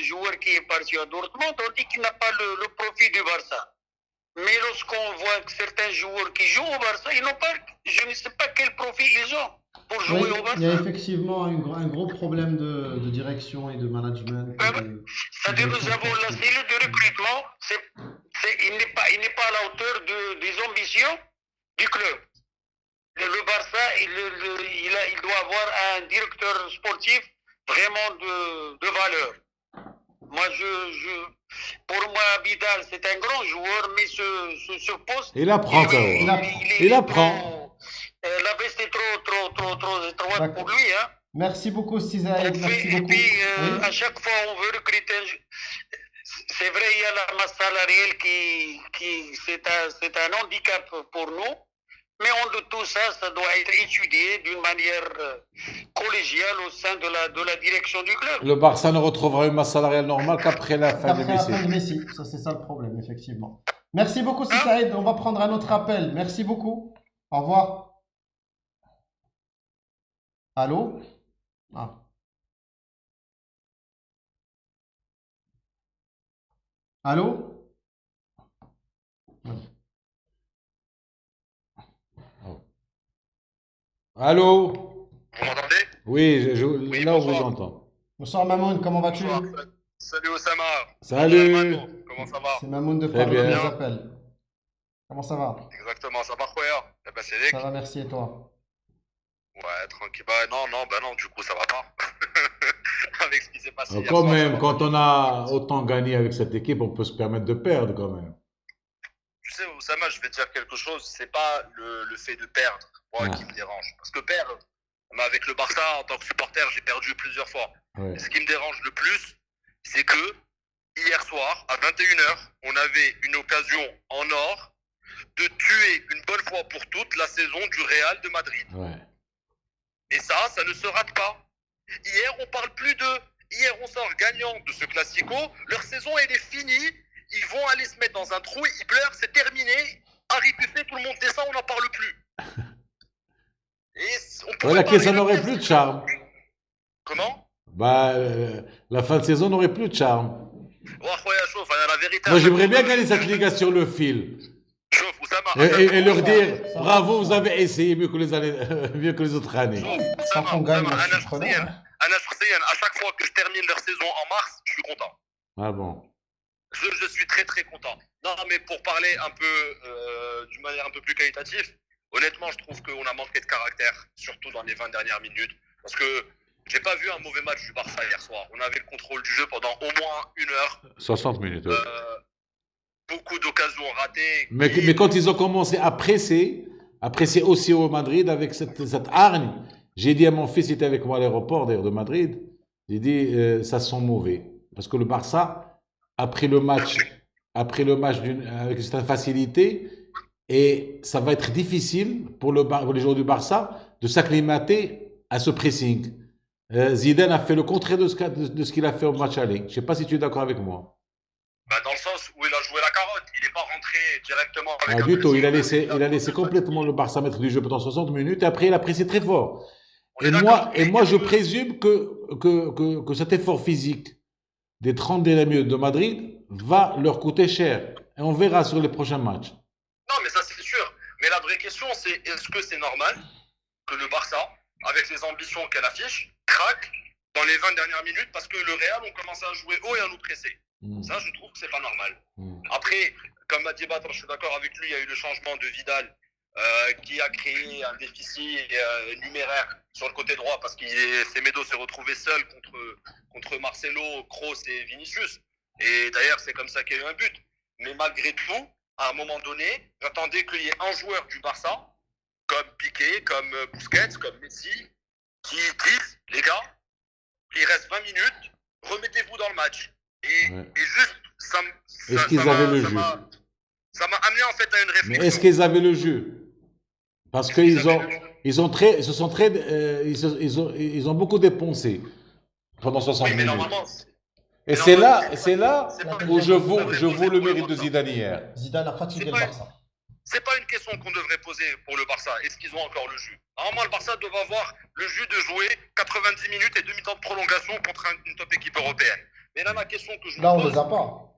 E: joueur qui est parti à Dortmund, on dit qu'il n'a pas le profil du Barça. Mais lorsqu'on voit que certains joueurs qui jouent au Barça, ils n'ont pas, je ne sais pas quel profil ils ont pour
A: Oui,
E: jouer au
A: il y a
E: Barça.
A: effectivement un gros problème de direction et de management.
E: C'est-à-dire nous avons la cellule de recrutement, il n'est pas à la hauteur des ambitions du club. Le Barça, il doit avoir un directeur sportif vraiment de valeur. Moi, pour moi, Vidal, c'est un grand joueur, mais ce poste,
C: Il apprend, ça. Il apprend.
E: La veste est trop étroite
A: D'accord.
E: pour lui. Hein.
A: Merci beaucoup, Cisaïd. Merci
E: Et
A: beaucoup.
E: puis,
A: Oui.
E: à chaque fois, on veut recruter. C'est vrai, il y a la masse salariale qui c'est un handicap pour nous. Mais en de tout ça, ça doit être étudié d'une manière collégiale au sein de la direction du club.
C: Le Barça ne retrouvera une masse salariale normale qu'après la fin de
A: Après la fin de
C: Messi.
A: Messi, ça c'est ça le problème, effectivement. Merci beaucoup, Cisaïd. On va prendre un autre appel. Merci beaucoup. Au revoir. Allô? Ah. Allô?
C: Allô?
F: Vous m'entendez?
C: Oui,
F: Oui,
C: là on vous
F: bonsoir.
C: entend.
A: Bonsoir Mamoun, comment vas-tu?
F: Bonsoir. Salut Osama.
C: Salut.
F: Bonjour, Mano. Comment ça va?
A: C'est Mamoun de
C: Très
A: Paris qui
C: bien.
A: nous appelle. Comment ça va?
F: Exactement, ça va, Khoya? Eh ben, c'est
A: Ça va, merci, et toi?
F: Ouais, tranquille. Bah non, du coup, ça va pas. Avec ce qui s'est passé hier
C: Quand
F: soir, ça
C: même,
F: va
C: quand
F: pas.
C: on a autant gagné avec cette équipe, on peut se permettre de perdre quand même.
F: Tu sais, Osama, je vais te dire quelque chose. C'est pas le fait de perdre, moi,
C: Ouais.
F: qui me dérange. Parce que perdre, mais avec le Barça, en tant que supporter, j'ai perdu plusieurs fois.
C: Ouais.
F: Ce qui me dérange le plus, c'est que hier soir, à 21h, on avait une occasion en or de tuer une bonne fois pour toutes la saison du Real de Madrid.
C: Ouais.
F: Et ça ne se rate pas. Hier, on parle plus d'eux. Hier, on sort gagnant de ce Classico. Leur saison, elle est finie. Ils vont aller se mettre dans un trou. Ils pleurent, c'est terminé. Harry Buffet, tout le monde descend, on n'en parle plus. Et on pourrait
C: Voilà,
F: parler
C: ça
F: de
C: n'aurait
F: Messi.
C: plus de charme.
F: Comment?
C: Bah, la fin de saison n'aurait plus de charme.
F: Ouais, Khoya, chauffe, hein, la vérité.
C: Moi, j'aimerais bien gagner cette Liga sur le fil.
F: Chauffe, Oussama.
C: Et leur dire,
A: ça va,
C: bravo,
A: ça
C: vous
A: va.
C: avez essayé mieux que les années, mieux que les autres années.
A: Tant qu'on gagne, moi, je suis preneur. Hein.
F: Anna Chourseyane, à chaque fois que je termine leur saison en mars, je suis content.
C: Ah bon.
F: Je suis très très content. Non, mais pour parler un peu d'une manière un peu plus qualitative, honnêtement, je trouve qu'on a manqué de caractère, surtout dans les 20 dernières minutes. Parce que j'ai pas vu un mauvais match du Barça hier soir. On avait le contrôle du jeu pendant au moins 1 heure.
C: 60 minutes. Ouais.
F: Beaucoup d'occasions ratées.
C: Mais quand ils ont commencé à presser aussi au Madrid avec cette hargne, j'ai dit à mon fils, il était avec moi à l'aéroport d'ailleurs de Madrid, j'ai dit, ça sent mauvais. Parce que le Barça a pris le match avec une certaine facilité et ça va être difficile pour les joueurs du Barça de s'acclimater à ce pressing. Zidane a fait le contraire de ce qu'il a fait au match aller. Je ne sais pas si tu es d'accord avec moi.
F: Bah, dans le sens où il a joué la carotte, il n'est pas rentré directement avec
C: Ah,
F: un
C: du tout,
F: pressing.
C: il a laissé complètement le Barça mettre du jeu pendant 60 minutes et après il a pressé très fort.
F: On est d'accord.
C: Et moi je présume que cet effort physique des 30 dernières minutes de Madrid va leur coûter cher. Et on verra sur les prochains matchs.
F: Non, mais ça c'est sûr. Mais la vraie question, c'est est-ce que c'est normal que le Barça, avec les ambitions qu'elle affiche, craque dans les 20 dernières minutes parce que le Real ont commencé à jouer haut et à nous presser. Ça, je trouve que c'est pas normal. Après, comme m'a dit Badr, je suis d'accord avec lui, il y a eu le changement de Vidal qui a créé un déficit numéraire sur le côté droit parce que Semedo s'est retrouvé seul contre Marcelo, Kroos et Vinicius. Et d'ailleurs, c'est comme ça qu'il y a eu un but. Mais malgré tout, à un moment donné, j'attendais qu'il y ait un joueur du Barça, comme Piqué, comme Busquets, comme Messi, qui disent, les gars, il reste 20 minutes, remettez-vous dans le match. Et juste,
C: Est-ce qu'ils avaient le jeu?
F: Ça m'a amené en fait à une réflexion.
C: Mais est-ce qu'ils avaient le jeu? Parce qu'ils ont beaucoup dépensé pendant 60
F: Oui, mais
C: minutes.
F: normalement,
C: Et c'est là où je vaux le mérite de Zidane hier.
A: Zidane a fatigué le Barça.
F: C'est pas une question qu'on devrait poser pour le Barça. Est-ce qu'ils ont encore le jus? Normalement, le Barça doit avoir le jus de jouer 90 minutes et demi-temps de prolongation contre une top équipe européenne. Mais là, la question que je
A: Là,
F: me
A: on
F: pose...
A: les a pas.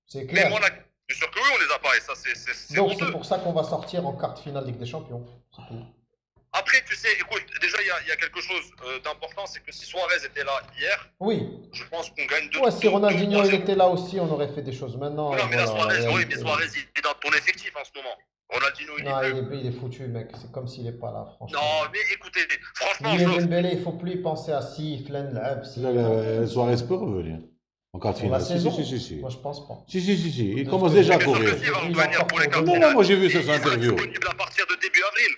A: C'est
F: Mais
A: clair.
F: moi, bien sûr que oui, on les a pas. Et ça, c'est
A: Donc,
F: honteux.
A: c'est pour ça qu'on va sortir en quart de finale Ligue des Champions. C'est tout.
F: Après, tu sais, écoute, déjà, il y a quelque chose d'important, c'est que si Suarez était là hier,
A: Oui.
F: je pense qu'on gagne 2.
A: Ouais, si Ronaldinho il était là aussi, on aurait fait des choses maintenant.
F: Non, mais là,
A: voilà,
F: Suarez,
A: la
F: oui, mais
A: réalité.
F: Suarez, il est dans ton effectif en ce moment. Ronaldinho, il
A: Non,
F: est plus.
A: il est foutu, mec. C'est comme s'il n'est pas là, franchement.
F: Non, mais écoutez, franchement,
A: Lui et Dembélé, il ne faut plus y penser à si, Flen, Lab, si.
C: Suarez peut revenir en quart de
A: Pour la
C: finale.
A: saison.
C: Si.
A: Moi, je pense pas.
C: Si. Il commence déjà à
F: bien sûr
C: courir.
F: que si, il va
A: Il
F: revenir
A: va
F: pour les
A: encore
F: quarts de
C: Non, moi j'ai vu
F: finale.
C: ça sur
F: Il sera
C: interview.
F: disponible à partir de début avril.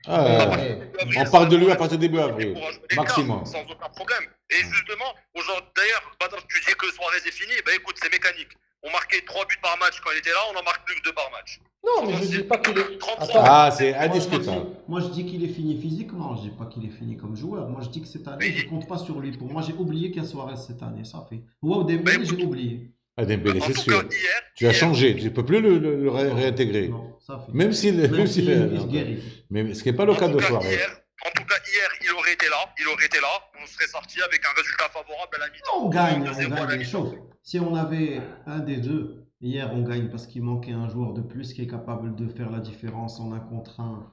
C: On parle de lui à partir de début avril, maximum.
F: Sans aucun problème. Et justement, aujourd'hui, d'ailleurs, Badr, tu dis que Suarez est fini, ben écoute, c'est mécanique. On marquait 3 buts par match quand il était là, on en marque plus que 2 par match.
A: Non, mais je dis pas qu'il est.
F: 33.
A: Attends.
C: Ah, c'est
G: Moi, je
C: indiscutable.
G: dis- Moi, je dis qu'il est fini physiquement, je dis pas qu'il est fini comme joueur. Moi, je dis que cette année, je compte pas sur lui. Pour moi, j'ai oublié qu'il y a Suarez cette année, ça fait. Wow, Dembélé, j'ai oublié.
C: Ah, Dembélé,
F: En
C: c'est
F: tout
C: sûr.
F: cas, hier,
C: Tu as changé, tu ne peux plus le réintégrer.
G: Non, ça fait.
C: Même s'il
G: Même s'il se guérit.
C: Mais ce qui n'est pas le cas de Suarez.
F: En tout cas, hier, il aurait été là, on serait sorti avec un résultat favorable à la mi-temps.
G: On gagne,
F: 2-0 à la
G: on gagne.
F: mi-temps.
G: Chaud. Si on avait un des deux, hier, on gagne parce qu'il manquait un joueur de plus qui est capable de faire la différence en un contre un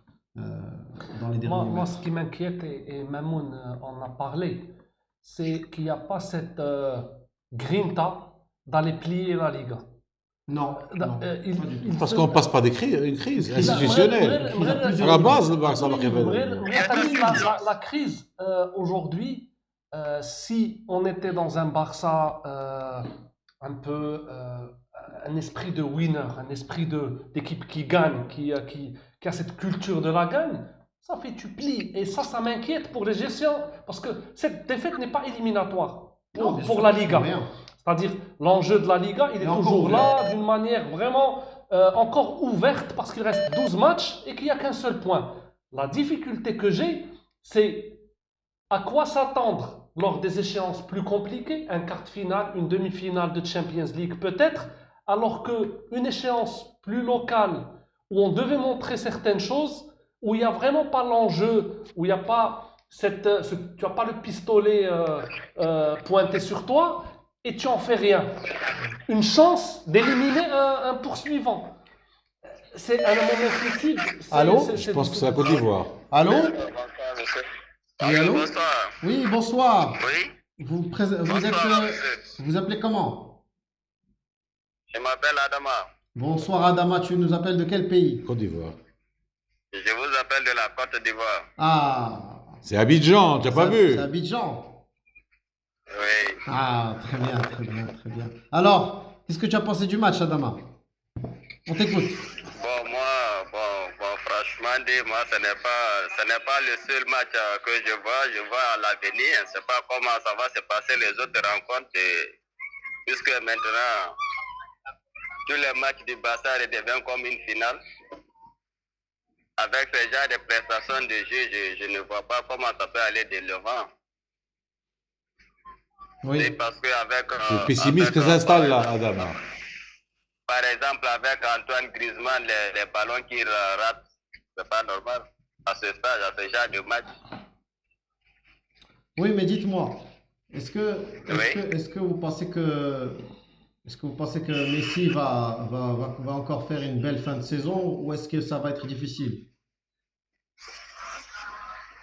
G: dans les derniers
B: Moi,
G: matchs.
B: ce qui m'inquiète, et Mamoun en a parlé, c'est qu'il n'y a pas cette grinta d'aller plier la Liga.
G: Non, non, pas du tout.
C: Parce qu'on passe par une crise institutionnelle. À la base, le Barça leur révèle.
B: La crise aujourd'hui, si on était dans un Barça un peu un esprit de winner, un esprit d'équipe qui gagne, qui a cette culture de la gagne, ça fait tu plies. Et ça m'inquiète pour les gestions, parce que cette défaite n'est pas éliminatoire
G: Non, bien
B: pour
G: sûr,
B: la Liga.
G: rien.
B: C'est-à-dire, l'enjeu de la Liga, il est
G: encore
B: toujours
G: ouvert.
B: là, d'une manière vraiment encore ouverte, parce qu'il reste 12 matchs et qu'il n'y a qu'un seul point. La difficulté que j'ai, c'est à quoi s'attendre lors des échéances plus compliquées, un quart de finale, une demi-finale de Champions League peut-être, alors qu'une échéance plus locale, où on devait montrer certaines choses, où il n'y a vraiment pas l'enjeu, où il n'y a pas tu n'as pas le pistolet pointé sur toi, et tu en fais rien. Une chance d'éliminer un poursuivant. C'est un moment d'inquiétude.
A: Allô
C: Je pense que c'est la Côte d'Ivoire.
A: Allô
G: Oui, allô
F: Bonsoir.
G: Oui, bonsoir.
F: Oui,
G: Vous appelez comment?
F: je m'appelle Adama.
G: Bonsoir Adama, tu nous appelles de quel pays?
C: Côte d'Ivoire.
F: Je vous appelle de la Côte d'Ivoire.
G: Ah,
C: C'est Abidjan, tu n'as pas vu?
G: c'est Abidjan.
F: Oui.
G: Ah, très bien, très bien, très bien. Alors, qu'est-ce que tu as pensé du match, Adama? On t'écoute.
F: Bon, franchement, moi, ce n'est pas le seul match que je vois à l'avenir. Je ne sais pas comment ça va se passer les autres rencontres, puisque maintenant, tous les matchs du Barça redeviennent comme une finale. Avec ce genre de prestations de jeu, je ne vois pas comment ça peut aller de l'avant. C'est
G: Oui.
F: parce qu'avec...
C: Le pessimisme qui s'installe là, Adama.
F: Par exemple, avec Antoine Griezmann, les ballons qu'il rate, c'est pas normal à ce stade, à ce genre de match.
G: Oui, mais dites-moi, est-ce que vous pensez que Messi va encore faire une belle fin de saison ou est-ce que ça va être difficile?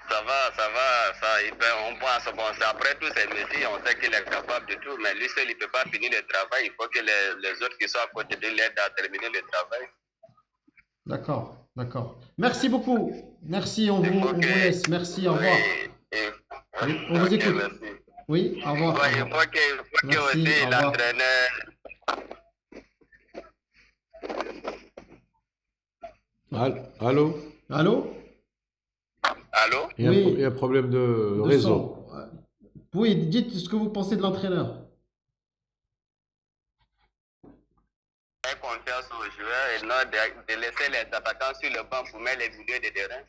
F: Ça va,
D: on pense, bon, après tout, c'est Messi, on sait qu'il est capable de tout, mais lui seul, il ne peut pas finir le travail. Il faut que les autres qui sont à côté de lui l'aident à terminer le travail.
G: D'accord, d'accord. Merci beaucoup. Merci, on vous laisse. Merci, au revoir. Oui, on vous écoute.
D: Merci.
G: Oui, au revoir.
D: Ouais, il faut que
G: Merci,
D: aussi
G: au revoir.
D: l'entraîneur.
C: Allô?
G: Allô?
D: Allô?
C: Il y a,
G: Oui.
C: il y a un problème de
G: De
C: réseau.
G: son. Oui, dites ce que vous pensez de l'entraîneur.
D: Faire confiance aux joueurs et non de laisser les attaquants sur le banc pour mettre les milieux de terrain.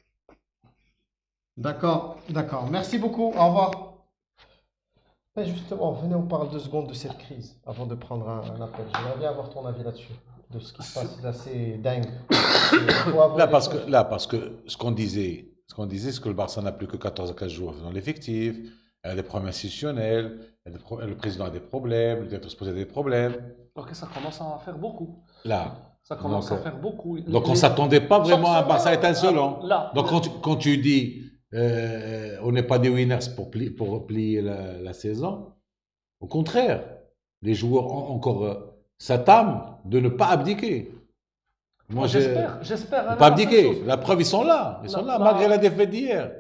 A: D'accord, d'accord. Merci beaucoup. Au revoir. Mais justement, venez, on parle 2 secondes de cette crise avant de prendre un appel. J'aimerais bien avoir ton avis là-dessus, de ce qui se passe. C'est assez dingue.
C: Parce que ce qu'on disait, c'est que le Barça n'a plus que 14 à 15 joueurs dans l'effectif, il y a des problèmes institutionnels, le président a des problèmes, le directeur sportif a des problèmes.
B: Ok, ça commence à en faire beaucoup.
C: Là.
B: Ça commence à faire beaucoup.
C: Donc on ne s'attendait pas vraiment à un Barça étincelant.
B: Là,
C: Donc quand tu dis on n'est pas des winners pour plier la saison, au contraire, les joueurs ont encore s'attament de ne pas abdiquer. Moi,
B: j'espère.
C: pas abdiquer. La preuve, ils sont là. Ils sont là, malgré la défaite d'hier.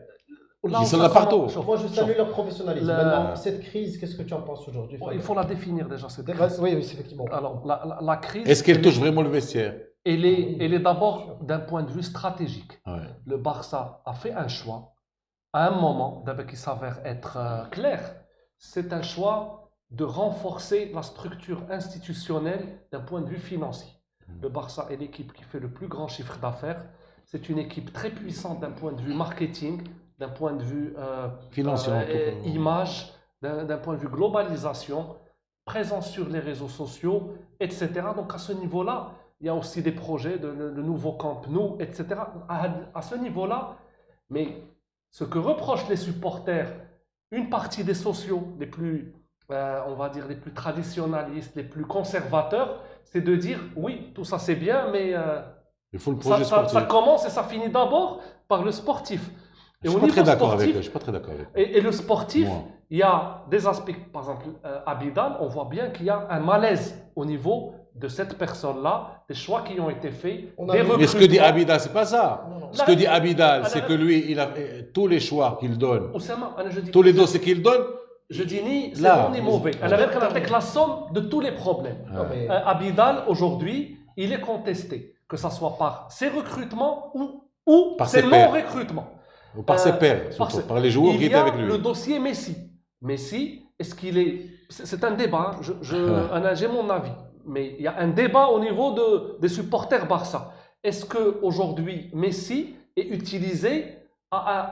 C: Ils sont là partout.
A: Moi, je salue leur professionnalisme. Maintenant, cette crise, qu'est-ce que tu en penses aujourd'hui?
B: Il faut la définir déjà, cette crise.
A: Oui, effectivement.
B: Alors, la crise...
C: Est-ce qu'elle touche vraiment le vestiaire?
B: Elle est d'abord d'un point de vue stratégique.
C: Ouais.
B: Le Barça a fait un choix, à un moment, qui s'avère être clair. C'est un choix de renforcer la structure institutionnelle d'un point de vue financier. Le Barça est l'équipe qui fait le plus grand chiffre d'affaires. C'est une équipe très puissante d'un point de vue marketing, d'un point de vue image, d'un point de vue globalisation, présence sur les réseaux sociaux, etc. Donc à ce niveau-là, il y a aussi des projets de nouveau Camp Nou, etc. À ce niveau-là, mais ce que reprochent les supporters, une partie des sociaux les plus, on va dire, les plus traditionnalistes, les plus conservateurs, c'est de dire, oui, tout ça c'est bien, mais
C: il faut le projet sportif.
B: Ça commence et ça finit d'abord par le sportif.
C: Je ne suis pas très d'accord avec eux.
B: Et le sportif, il y a des aspects, par exemple, Abidal, on voit bien qu'il y a un malaise au niveau de cette personne-là, des choix qui ont été faits.
C: Mais ce que dit Abidal, c'est pas ça. Ce que dit Abidal, c'est que lui, il a tous les choix qu'il donne, tous les dossiers qu'il donne.
B: Je dis ni c'est bon ni mauvais. Elle a avec la somme de tous les problèmes. Abidal, aujourd'hui, il est contesté, que ce soit par ses recrutements ou
C: par
B: ses non-recrutements.
C: Ou par ses pairs, par les joueurs qui étaient avec lui.
B: Il y a le dossier Messi. Messi, est-ce qu'il est... C'est un débat, j'ai mon avis. Mais il y a un débat au niveau des supporters Barça. Est-ce qu'aujourd'hui, Messi est utilisé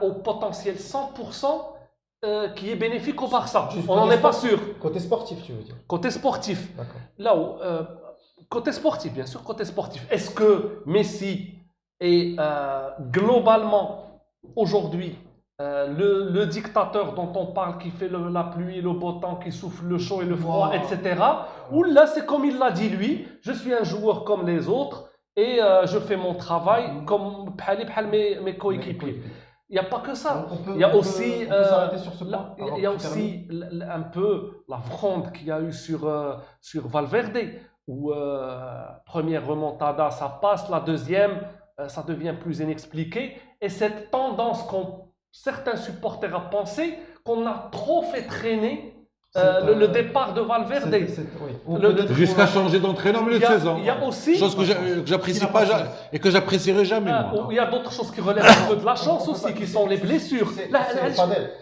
B: au potentiel 100% qui est bénéfique au Barça? On n'en est pas sûr.
A: Côté sportif, tu veux dire?
B: Côté sportif. Là où, côté sportif, bien sûr, côté sportif. Est-ce que Messi est globalement aujourd'hui le dictateur dont on parle, qui fait la pluie et le beau temps, qui souffle le chaud et le froid, etc. Ou là, c'est comme il l'a dit lui, je suis un joueur comme les autres et je fais mon travail comme mes coéquipiers. Il n'y a pas que ça. Il y a aussi, il y a aussi un peu la fronde qu'il y a eu sur Valverde, où première remontada, ça passe, la deuxième, ça devient plus inexpliqué. Et cette tendance certains supporters à penser qu'on a trop fait traîner le départ de Valverde.
C: Jusqu'à changer d'entraîneur en milieu de saison.
B: Il y a aussi...
C: Chose que j'apprécie pas et que j'apprécierai jamais.
B: Il y a d'autres choses qui relèvent un peu de la chance aussi, qui sont les blessures.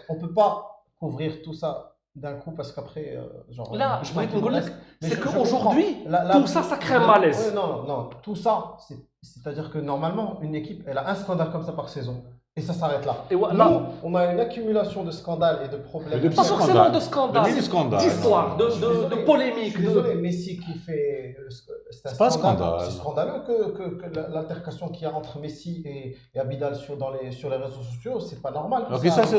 A: On ne peut pas couvrir tout ça d'un coup parce qu'après...
B: là, je voudrais te dire, c'est qu'aujourd'hui, tout ça, ça crée un malaise.
A: Non, tout ça, c'est-à-dire que normalement, une équipe, elle a un scandale comme ça par saison. Et ça s'arrête là.
B: Et
A: nous, on a une accumulation de scandales et de problèmes.
B: Pas forcément de scandales,
C: d'histoires,
B: de polémiques.
A: Désolé, Messi qui fait...
C: C'est pas un scandale.
A: C'est scandaleux que l'altercation qu'il y a entre Messi et Abidal sur les réseaux sociaux, c'est pas normal.
C: Ok, ça s'est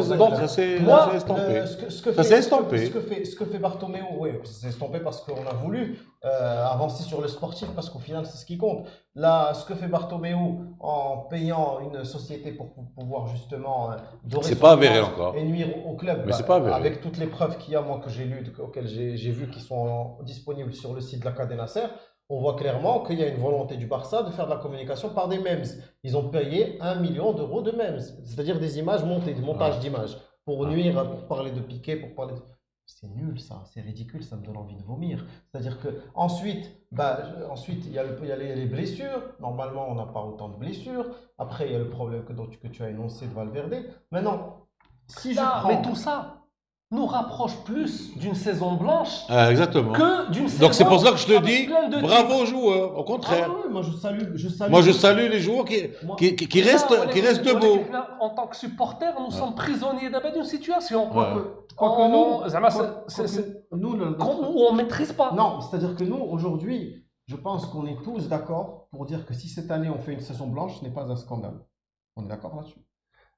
C: estompé.
A: Ce que fait Bartomeu, oui, c'est estompé parce qu'on a voulu avancer sur le sportif parce qu'au final, c'est ce qui compte. Là, ce que fait Bartomeu en payant une société pour pouvoir justement dorer
C: C'est
A: son
C: pas avéré
A: image
C: encore.
A: et nuire au club,
C: Mais c'est pas avéré.
A: avec toutes les preuves qu'il y a, moi, que j'ai lues, auxquelles j'ai vu qui sont disponibles sur le site de la Cadena Ser, on voit clairement qu'il y a une volonté du Barça de faire de la communication par des memes. Ils ont payé 1 million d'euros de memes, c'est-à-dire des images montées, des montages d'images, pour nuire, pour parler de Piqué, pour parler de... C'est nul ça, c'est ridicule, ça me donne envie de vomir. C'est-à-dire que ensuite il y a, il y a les blessures. Normalement, on n'a pas autant de blessures. Après, il y a le problème que tu as énoncé de Valverde. Maintenant, si je prends...
B: Mais tout ça nous rapproche plus d'une saison blanche
C: Exactement.
B: que d'une saison.
C: Donc c'est pour ça que je te dis,
B: plein de
C: bravo aux joueurs, au contraire.
A: Ah ouais, moi
C: Moi je salue les joueurs qui restent debout.
B: En tant que supporter, nous sommes prisonniers d'une situation.
A: Quoique nous,
B: où on ne maîtrise pas.
A: Non, c'est-à-dire que nous, aujourd'hui, je pense qu'on est tous d'accord pour dire que si cette année on fait une saison blanche, ce n'est pas un scandale. On est d'accord là-dessus?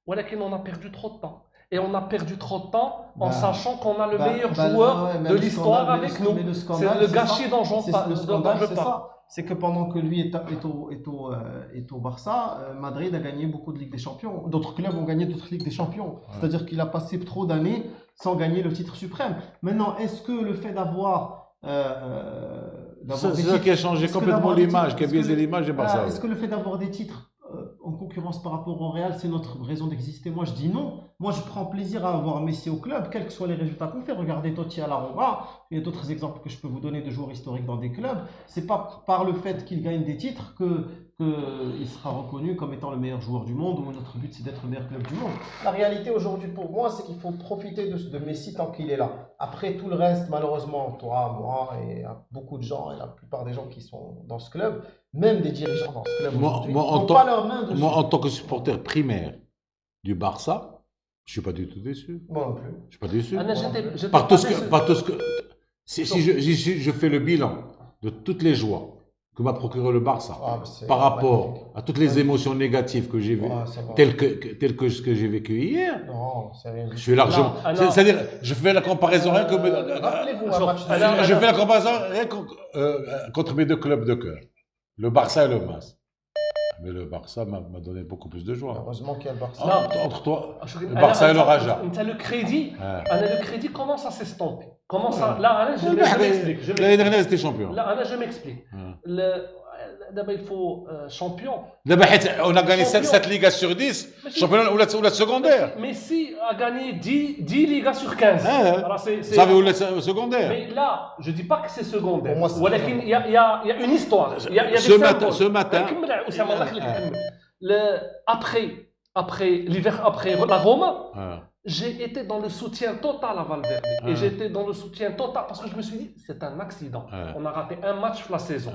B: Voilà qu'on a perdu trop de temps. Et on a perdu trop de temps en sachant qu'on a le meilleur
A: ouais,
B: joueur
A: mais
B: de
A: le
B: l'histoire
A: scandale-
B: avec
A: mais
B: nous.
A: le
B: C'est
A: scandale,
B: le
A: c'est
B: gâchis
A: ça.
B: dont j'en parle.
A: Le scandale,
B: je
A: c'est
B: parle.
A: ça. C'est que pendant que lui est au Barça, Madrid a gagné beaucoup de Ligue des Champions. D'autres clubs ont gagné d'autres Ligues des Champions. C'est-à-dire qu'il a passé trop d'années sans gagner le titre suprême. Maintenant, est-ce que le fait d'avoir
C: C'est ça qui a changé complètement l'image, qui a biaisé l'image du Barça.
A: Est-ce que le fait d'avoir des titres en concurrence par rapport au Real, c'est notre raison d'exister? Moi, je dis non. Moi, je prends plaisir à avoir Messi au club, quels que soient les résultats qu'on fait. Regardez Totti à la Roma. Il y a d'autres exemples que je peux vous donner de joueurs historiques dans des clubs. C'est pas par le fait qu'il gagne des titres qu'il sera reconnu comme étant le meilleur joueur du monde ou notre but, c'est d'être le meilleur club du monde. La réalité aujourd'hui pour moi, c'est qu'il faut profiter de Messi tant qu'il est là. Après, tout le reste, malheureusement, toi, moi et beaucoup de gens, et la plupart des gens qui sont dans ce club, même des dirigeants dans ce club aujourd'hui, n'ont pas leurs mains dessus.
C: Moi, en tant que supporter primaire du Barça, je suis pas du tout déçu.
A: Moi non plus.
C: Je suis pas déçu.
B: Par
C: tout ce que si je fais le bilan de toutes les joies que m'a procuré le Barça par rapport à toutes les émotions négatives que j'ai vues, telles que ce que j'ai vécu hier,
A: non, c'est rien.
C: je suis largement. C'est-à-dire, je fais la comparaison rien que.
A: Rappelez-vous un match.
C: Je fais la comparaison rien contre mes deux clubs de cœur, le Barça et le Mas. Mais le Barça m'a donné beaucoup plus de joie.
A: Heureusement qu'il y a le Barça.
C: Entre toi, le Barça et le Raja.
B: Le crédit commence à s'estomper. Là, je m'explique.
C: L'année dernière, c'était champion.
B: Là, je m'explique. D'abord, il faut champion.
C: On a gagné 7 Ligas sur 10, championnat ou la secondaire.
B: Messi a gagné 10 Ligas sur 15.
C: Ça avait ou la secondaire.
B: Mais là, je ne dis pas que c'est secondaire.
A: Pour moi,
B: il y a une histoire. Il y a
C: ce matin.
B: Après la Roma, j'ai été dans le soutien total à Valverde. Et j'étais dans le soutien total parce que je me suis dit, c'est un accident. On a raté un match la saison.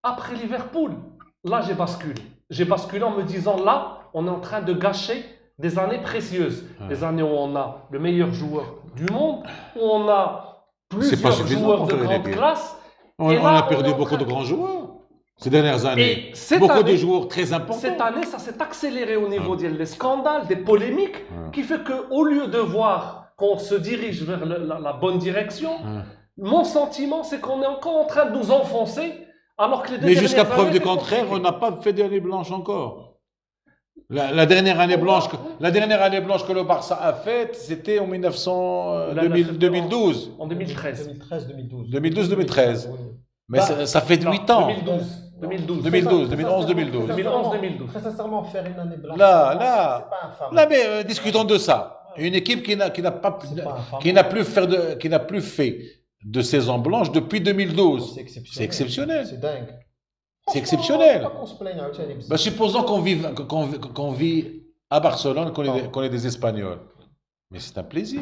B: Après Liverpool, là j'ai basculé. J'ai basculé en me disant, là, on est en train de gâcher des années précieuses. Des années où on a le meilleur joueur du monde, où on a plusieurs joueurs de grande classe.
C: On a perdu beaucoup de grands joueurs ces dernières années. Beaucoup de joueurs très importants.
B: Cette année, ça s'est accéléré au niveau des scandales, des polémiques, qui fait qu'au lieu de voir qu'on se dirige vers la bonne direction, mon sentiment, c'est qu'on est encore en train de nous enfoncer. Alors que
C: mais jusqu'à preuve du contraire, on n'a pas fait d'année blanche encore. La dernière année blanche que le Barça a faite, c'était en 2012.
B: En 2013.
C: 2012-2013. Mais ça fait 8 ans.
B: 2011-2012.
A: Très sincèrement, faire une année blanche,
C: Là,
A: c'est pas infâme.
C: Là, mais discutons de ça. Une équipe qui n'a plus fait de saison blanche depuis 2012. C'est exceptionnel.
A: C'est dingue.
C: C'est exceptionnel.
A: Pas qu'on se plaigne,
C: Supposons qu'on vit à Barcelone, qu'on est des Espagnols. Mais c'est un plaisir.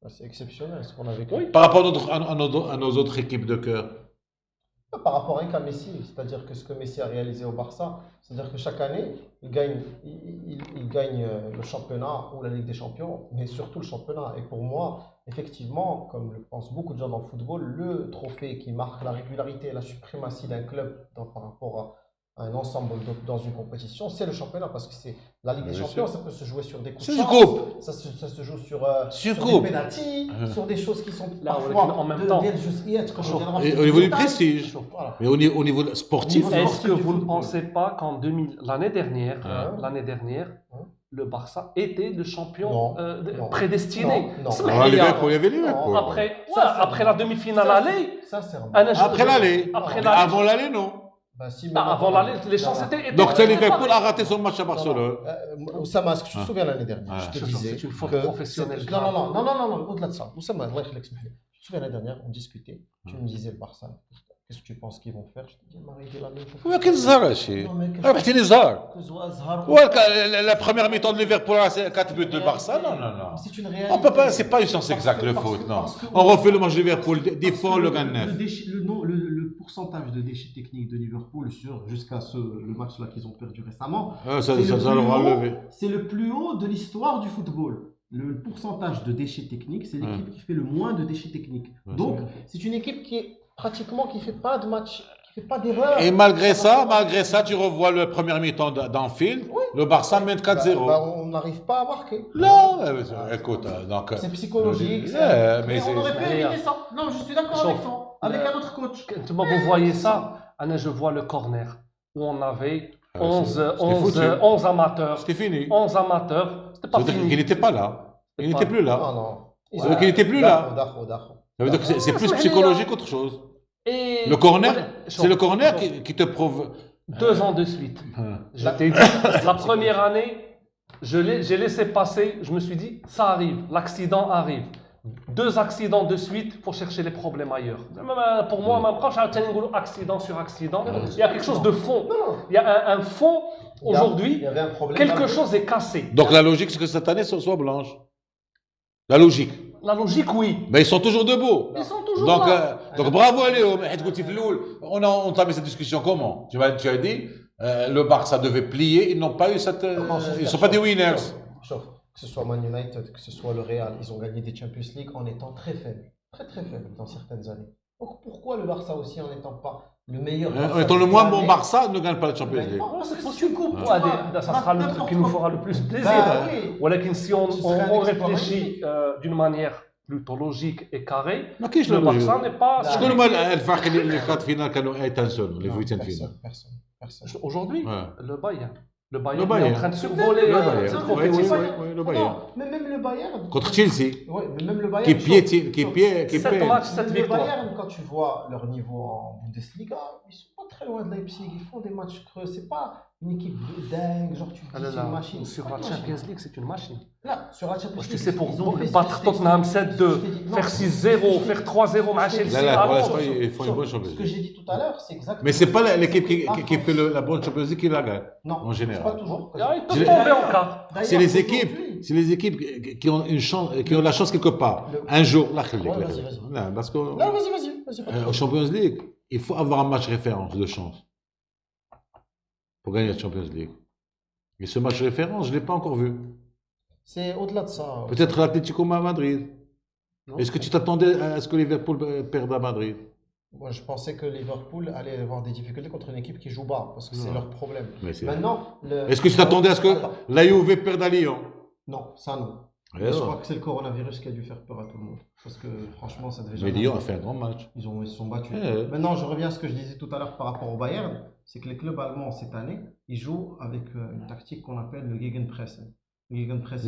A: C'est exceptionnel ce qu'on a vécu.
C: Par rapport à nos autres équipes de cœur.
A: Par rapport à Messi, c'est-à-dire que ce que Messi a réalisé au Barça, c'est-à-dire que chaque année, il gagne le championnat ou la Ligue des Champions, mais surtout le championnat. Et pour moi, effectivement, comme le pensent beaucoup de gens dans le football, le trophée qui marque la régularité et la suprématie d'un club par rapport un ensemble dans une compétition, c'est le championnat parce que c'est la Ligue des
C: Bien
A: Champions,
C: sûr.
A: ça peut se jouer sur des coups
C: C'est
A: de
C: une
A: chance,
C: coupe.
A: ça se joue
C: C'est
A: sur
C: une
A: des
C: coupe.
A: pénaltys, sur des choses qui sont
B: Là,
A: parfois
B: en même temps,
C: Et au niveau du prestige.
A: Voilà.
C: Mais au niveau sportif,
A: Au niveau
B: est-ce que
A: du
B: vous ne
A: football.
B: pensez pas qu'en l'année dernière,
A: Ouais.
B: le Barça était le champion
A: Non, non.
B: prédestiné?
A: Non, non.
B: Smeh
C: Ah,
B: li,
C: Liverpool, il y avait
A: Non,
C: Liverpool.
B: Après,
A: Ça, c'est
B: après la demi-finale
A: Ça,
B: aller,
A: Sincèrement.
C: Après l'aller.
B: Après
C: Mais
B: l'aller.
C: avant l'aller, non.
A: Bah, si, mais
B: avant
A: non,
B: l'aller, les
A: non,
B: chances
A: non.
B: étaient.
C: Donc,
B: étaient
C: Liverpool a
B: pareilles.
C: raté son match à Barcelone.
A: Oussama, est-ce que tu te
C: Ah.
A: souviens l'année dernière?
C: Ah.
A: Je te
B: C'est
A: disais
B: une faute
A: que
B: professionnelle
A: non,
B: grave.
A: non, au-delà de ça. Oussama, Allah yakhlik, smeh li. Tu te souviens l'année dernière, on discutait. Tu me disais le Barça, qu'est-ce que tu penses qu'ils vont faire? Je te dis, Marie, il est la même chose.
C: ولكن الزهر هادشي
A: Non, mais qu'est-ce
C: ربحتيني زهر
A: que Zahar-
C: la première mi-temps de Liverpool à 4 buts de Barça, non, non, non.
A: C'est une réalité.
C: On peut pas, c'est pas une science
A: Parce
C: exacte
A: que-
C: le
A: parce
C: foot,
A: que-
C: non.
A: parce que-
C: On refait le match de Liverpool, défend le gagne
G: Le,
C: 9.
G: le pourcentage de déchets techniques de Liverpool jusqu'à le match là qu'ils ont perdu récemment,
C: Ça
G: c'est le
C: ça
G: plus
C: leur a
G: haut-
C: levé.
G: c'est le plus haut de l'histoire du football. Le pourcentage de déchets techniques, c'est l'équipe qui fait le moins de déchets techniques.
C: Ouais,
G: Donc,
A: C'est une équipe qui est pratiquement qui fait pas de match, qui fait pas d'erreur.
C: Et malgré ça, tu revois le premier mi-temps d'Anfield, le Barça mène 4-0.
A: On n'arrive pas à marquer.
C: Non, écoute, donc.
A: C'est psychologique.
C: Mais
A: on aurait pu
B: c'est-
A: éviter ça. Non, je suis d'accord avec toi. Avec un autre coach.
B: Vous voyez ça? Anna, je vois le corner où on avait 11 amateurs.
C: C'était fini.
B: 11 amateurs. C'était pas
C: C'est-à-dire
B: fini.
C: qu'il n'était pas là. Il n'était plus là.
A: Non, non.
C: Ça veut dire qu'il n'était plus là.
A: D'accord.
C: Ça veut dire que c'est plus
B: Smeh li,
C: psychologique qu'autre chose.
B: Et
C: Le corner,
B: Ouais,
C: c'est le corner
B: chauffe.
C: qui te prouve.
B: 2 ans de suite. Je t'ai dit, la première année, j'ai laissé passer, je me suis dit, ça arrive, l'accident arrive. 2 accidents de suite pour chercher les problèmes ailleurs. Pour moi, même quand j'ai accident sur accident, il y a quelque chose de fond. Il y a un fond aujourd'hui,
A: Il y avait un problème.
B: quelque chose est cassé.
C: Donc la logique, c'est que cette année, ce soit blanche. La logique.
B: La logique, oui.
C: Mais ils sont toujours debout.
B: Ils sont toujours
C: Donc,
B: là.
C: donc bravo Léo. Mais on a entamé cette discussion comment? Tu as dit, le Barça devait plier, ils n'ont pas eu cette. Ils ne sont pas des winners.
A: Sauf que ce soit Man United, que ce soit le Real, ils ont gagné des Champions League en étant très faibles. Très faibles dans certaines années. Donc pourquoi le Barça aussi en n'étant pas le meilleur
C: En étant le moins bon Barça, ne gagne pas la Champions League.
A: C'est une coupe.
B: Ouais, ça sera le truc qui nous fera le plus plaisir.
A: Bah oui.
B: Voilà, si on
A: Ce serait un exploit
B: réfléchit d'une manière plutôt logique et carrée,
C: ما كاينش
B: le
C: لا لوجيك.
B: Barça n'est pas.
A: Là,
C: شكون هما الفرق اللي في كارت فينال كانوا ايتنسون اللي في ويتين فينال؟
A: Personne.
B: Aujourd'hui,
C: Ouais.
B: le Bayern. Le
C: Le
B: Bayern est
C: Bayern.
B: en train de survoler
C: Le
B: cette
C: Bayern. Oui,
B: compétition.
C: le Bayern.
A: Non, mais même le Bayern.
C: Contre Chelsea,
A: Ouais, mais même le Bayern.
C: qui piétine, qui
A: sauf-
C: qui
B: 7
C: paie.
B: matchs, 7
A: Le
B: victoires.
A: Bayern, quand tu vois leur niveau en Bundesliga, ils sont pas très loin de Leipzig. Ils font des matchs creux. C'est pas une équipe de dingue, genre tu te dis c'est une machine.
B: Sur
A: C'est pas
B: la
A: une machine.
B: Champions League, c'est une machine.
A: Là, sur la Champions
B: Parce que
A: League,
B: c'est pour
A: ils ont fait
B: battre
A: ce que je t'ai
B: Tottenham
A: dit.
B: 7-2,
A: Non,
B: faire
A: ce
B: 6-0,
A: que je t'ai
B: faire
A: dit.
B: 3-0 à
A: Ce que je t'ai
B: Chelsea.
A: dit.
C: Là, pour
B: alors,
C: l'instant, ils font une bonne Champions
A: Ce que
C: League.
A: j'ai dit tout à l'heure, c'est exactement.
C: Mais c'est pas l'équipe
A: La
C: qui fait
A: France.
C: la bonne Champions League qui la gagne.
A: Non,
C: en général.
A: c'est pas toujours.
B: Ils peuvent tomber en quart.
C: C'est les
A: D'ailleurs,
C: équipes,
A: aujourd'hui-
C: c'est les équipes qui ont une chance, qui ont la chance quelque part. Un jour, là,
A: vas-y.
C: Non, parce que
A: Non, vas-y. pas de
C: au Champions League, il faut avoir un match référence de chance pour gagner la Champions League. Et ce match référence, je ne l'ai pas encore vu.
A: C'est au-delà de ça.
C: Peut-être l'Atlético Madrid.
B: Non.
C: Est-ce que tu t'attendais à ce que Liverpool perde à Madrid?
A: Moi, je pensais que Liverpool allait avoir des difficultés contre une équipe qui joue bas, parce que c'est
C: Non.
A: leur problème.
C: Mais c'est-
A: Maintenant,
C: Est-ce que tu t'attendais à ce que
A: Attends.
C: la Juve perde à Lyon?
A: Non, ça non.
C: Ouais,
A: Mais je
C: ouais.
A: crois que c'est le coronavirus qui a dû faire peur à tout le monde. Parce que franchement, ça devait
C: Mais
A: jamais
C: Lyon a
A: arriver.
C: fait un grand match.
A: Ils se sont battus.
C: Ouais.
A: Maintenant, je reviens à ce que je disais tout à l'heure par rapport au Bayern. C'est que les clubs allemands, cette année, ils jouent avec une tactique qu'on appelle le Gegenpressing. Le Gegenpressing.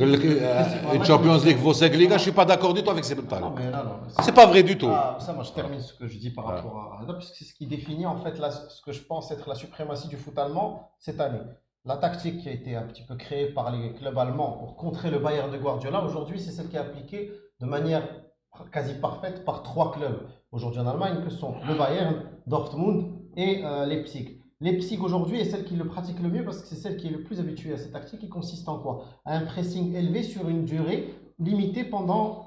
C: Une Champions League vaut 5 Ligas, je ne suis pas d'accord du tout avec ces
A: Non,
C: détails.
A: mais non.
C: C'est pas vrai du tout.
A: Ça, moi, je termine ce que je dis par rapport à Rada, puisque c'est ce qui définit en fait ce que je pense être la suprématie du foot allemand cette année. La tactique qui a été un petit peu créée par les clubs allemands pour contrer le Bayern de Guardiola, aujourd'hui, c'est celle qui est appliquée de manière quasi parfaite par 3 clubs aujourd'hui en Allemagne, que sont le Bayern, Dortmund et Leipzig. Leipzig aujourd'hui est celle qui le pratique le mieux parce que c'est celle qui est le plus habituée à cette tactique qui consiste en quoi? À un pressing élevé sur une durée limitée pendant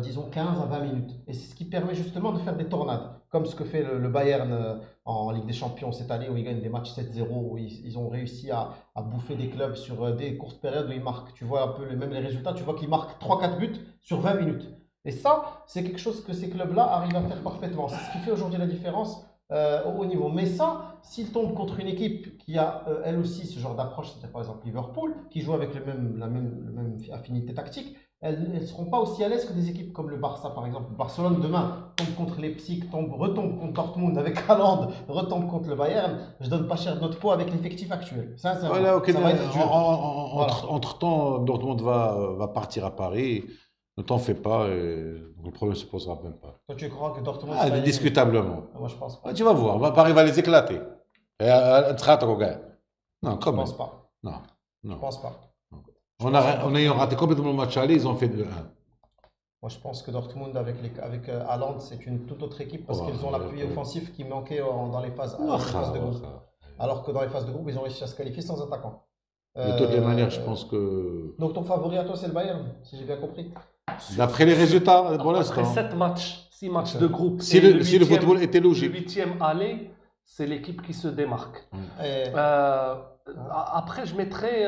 A: disons 15 à 20 minutes. Et c'est ce qui permet justement de faire des tornades, comme ce que fait le Bayern en Ligue des Champions cette année où ils gagnent des matchs 7-0, où ils ont réussi à bouffer des clubs sur des courtes périodes où ils marquent. Tu vois un peu même les résultats, tu vois qu'ils marquent 3-4 buts sur 20 minutes. Et ça, c'est quelque chose que ces clubs-là arrivent à faire parfaitement. C'est ce qui fait aujourd'hui la différence au haut niveau. Mais ça, s'il tombe contre une équipe qui a elle aussi ce genre d'approche, c'est-à-dire par exemple Liverpool, qui joue avec la même affinité tactique, elles ne seront pas aussi à l'aise que des équipes comme le Barça par exemple. Barcelone demain tombe contre Leipzig, retombe contre Dortmund avec Haaland, retombe contre le Bayern. Je donne pas cher de notre poids avec l'effectif actuel. Sincèrement,
C: Voilà, ok,
A: ça va être dur. Voilà.
C: Entre-temps, Dortmund va partir à Paris. Ne t'en fais pas, et le problème ne se posera même pas.
A: Toi, tu crois que Dortmund
C: Ah,
A: sera éliminé?
C: indiscutablement.
A: Moi, je pense pas.
C: Ah, tu vas voir, Paris va les éclater. Non,
A: Je
C: quand même.
A: pense pas.
C: Non,
A: Je
C: non.
A: pense pas.
C: En ayant raté complètement le match aller, ils ont fait 2-1.
A: Moi, je pense que Dortmund, avec Haaland, c'est une toute autre équipe parce qu'ils ont l'appui offensif qui manquait dans les phases de groupe. Alors que dans les phases de groupe, ils ont réussi à se qualifier sans attaquant.
C: De toutes les manières, je pense que.
A: Donc, ton favori à toi, c'est le Bayern, si j'ai bien compris.
C: D'après les résultats, pour
B: Après
C: l'instant.
B: 7 matchs, 6 matchs de groupe,
C: Si
B: et
C: le
B: huitième-
C: football était
B: le
C: logique.
B: 8e aller, c'est l'équipe qui se démarque.
A: Et-
B: Après, je mettrais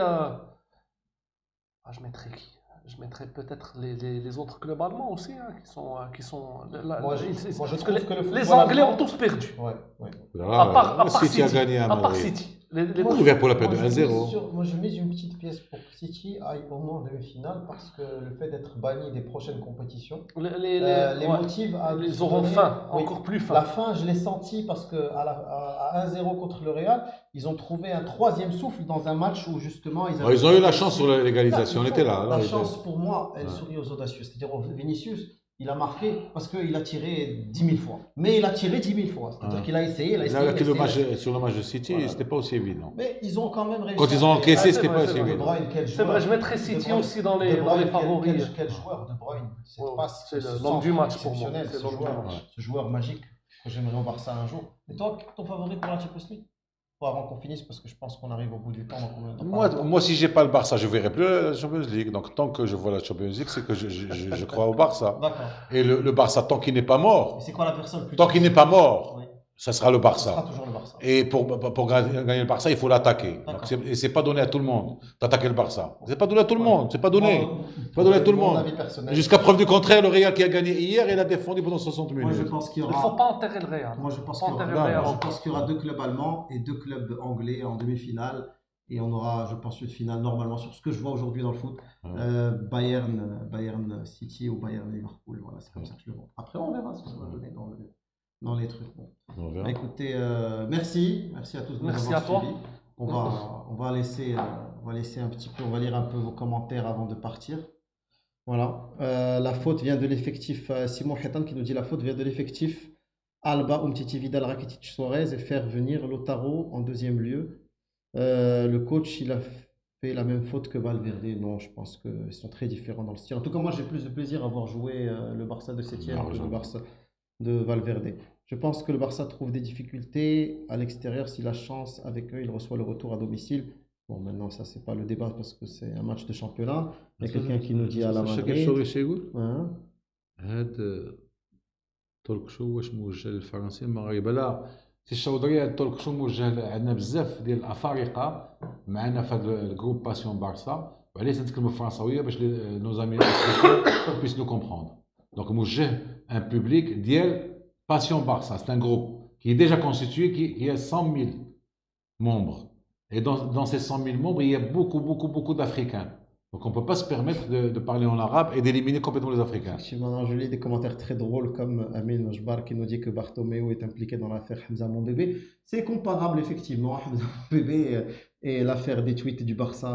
B: qui? Je mettrais peut-être les autres clubs allemands aussi, hein, qui sont
A: Moi, je
B: parce
A: trouve que le
B: les
A: football
B: Anglais
A: allemand-
B: ont tous perdu.
A: Ouais, ouais.
C: Là,
B: À part
C: City a
B: City.
C: gagné à
B: À part
C: Madrid.
B: City.
A: Moi,
C: Liverpool a perdu
A: moi, je mise
C: 1-0.
A: moi, je mise une petite pièce pour que City aille au moins en demi-finale parce que le fait d'être banni des prochaines compétitions les
B: ouais,
A: motive à
B: ils
A: se
B: auront
A: donner-
B: faim,
A: oui.
B: encore plus
A: La
B: faim.
A: fin, je l'ai senti parce que à 1-0 contre le Real, ils ont trouvé un troisième souffle dans un match où justement ils
C: Ils ont eu la chance sur l'égalisation, on était là.
A: La
C: là,
A: chance pour moi, elle
C: Ouais.
A: sourit aux audacieux. C'est-à-dire Vinicius, il a marqué parce qu'il a tiré 10 000 fois. Mais il a tiré 10 000 fois. C'est-à-dire
C: Ouais.
A: qu'il a essayé, il a
C: Il
A: essayé.
C: a raté
A: il a essayé.
C: sur le match de City,
A: Voilà.
C: c'était pas aussi évident.
A: Mais ils ont quand même réussi.
C: Quand ils ont encaissé,
B: Ah,
C: c'était
B: c'est
C: pas
B: vrai,
C: aussi
B: c'est vrai.
A: De
C: évident.
A: Bruyne, quel
B: C'est
A: joueur.
B: vrai, je mettrais
A: De
B: City
A: Bruyne-
B: aussi dans
A: De
B: les
A: Bruyne,
B: favoris.
A: Quel joueur De Bruyne. Cette
B: Ouais,
A: passe,
B: c'est
A: ce
B: l'homme
A: centre
B: du match pour moi.
A: exceptionnel,
B: C'est
A: ce
B: l'homme du
A: joueur,
B: match.
A: ce joueur magique que j'aimerais au Barça un jour. Et toi, ton favori pour la Champions League? Avant qu'on finisse, parce que je pense qu'on arrive au bout du temps. Dans combien de temps?
C: Moi, si j'ai pas le Barça, je verrai plus la Champions League. Donc, tant que je vois la Champions League, c'est que je crois au Barça.
A: D'accord.
C: Et le Barça, tant qu'il n'est pas
A: Et
C: mort,
A: c'est quoi la personne plus
C: tant qu'il n'est pas mort,
A: Oui.
C: ça sera le
A: Ce sera
C: Barça.
A: toujours le Barça.
C: Et pour gagner le Barça, il faut l'attaquer.
A: D'accord.
C: Et c'est pas donné à tout le monde d'attaquer le Barça. C'est pas donné à tout le monde. C'est pas donné.
A: Moi,
C: Pas donné à tout le
A: mon
C: monde.
A: avis personnel.
C: Jusqu'à preuve du contraire, le Real qui a gagné hier, il a défendu pendant 60
G: Moi, je
C: minutes.
G: pense qu'il y
B: Il ne faut
G: aura.
B: pas enterrer le Real.
G: Moi, je pense
B: Pas
G: qu'il y aura,
B: enterrer le Real
C: non,
G: je
B: encore.
G: pense qu'il y aura 2 clubs allemands et 2 clubs anglais en demi-finale. Et on aura, je pense, une finale normalement sur ce que je vois aujourd'hui dans le foot.
C: Ouais.
G: Bayern City ou Bayern Liverpool. Voilà, c'est comme ça que je le vois. Après, on verra ce que ça va donner dans les trucs. Bon.
C: On verra.
G: Bah, écoutez, merci. Merci à tous de nous
B: Merci
G: avoir
B: à toi.
G: suivis. On va laisser un petit peu, on va lire un peu vos commentaires avant de partir. Voilà. La faute vient de l'effectif. Simon Hetan qui nous dit la faute vient de l'effectif Alba, Umtiti, Vidal, Rakitic, Suarez et faire venir Lautaro en deuxième lieu. Le coach, il a fait la même faute que Valverde. Non, je pense qu'ils sont très différents dans le style. En tout cas, moi, j'ai plus de plaisir à voir jouer le Barça de Sétienne que le
C: Largement.
G: Barça de Valverde. Je pense que le Barça trouve des difficultés à l'extérieur. S'il a chance avec eux, il reçoit le retour à domicile. Bon, maintenant, ça, c'est pas le débat parce que c'est un match de championnat. Il y a quelqu'un qui nous dit à la Madrid. Hein?
C: هذا التولك شو واش موجه للفرنسيين المغاربه لا سي الشوضري. هذا التولك شو موجه عندنا بزاف ديال الافارقه معنا في هذا الجروب باسيون بارسا وعليه تنتكلموا الفرنساويه باش نو زامي بيس نو كومبروندر. دونك موجه ان بوبليك ديال باسيون بارسا. C'est un groupe qui est déjà constitué, qui a 100 000 membres. Et dans ces 100 000 membres, il y a beaucoup d'Africains. Donc on ne peut pas se permettre de parler en arabe et d'éliminer complètement les Africains.
G: Effectivement, non, je lis des commentaires très drôles comme Amin Majbar qui nous dit que Bartomeu est impliqué dans l'affaire Hamza Mondébé. C'est comparable, effectivement. Hamza Mondébé et l'affaire des tweets du Barça,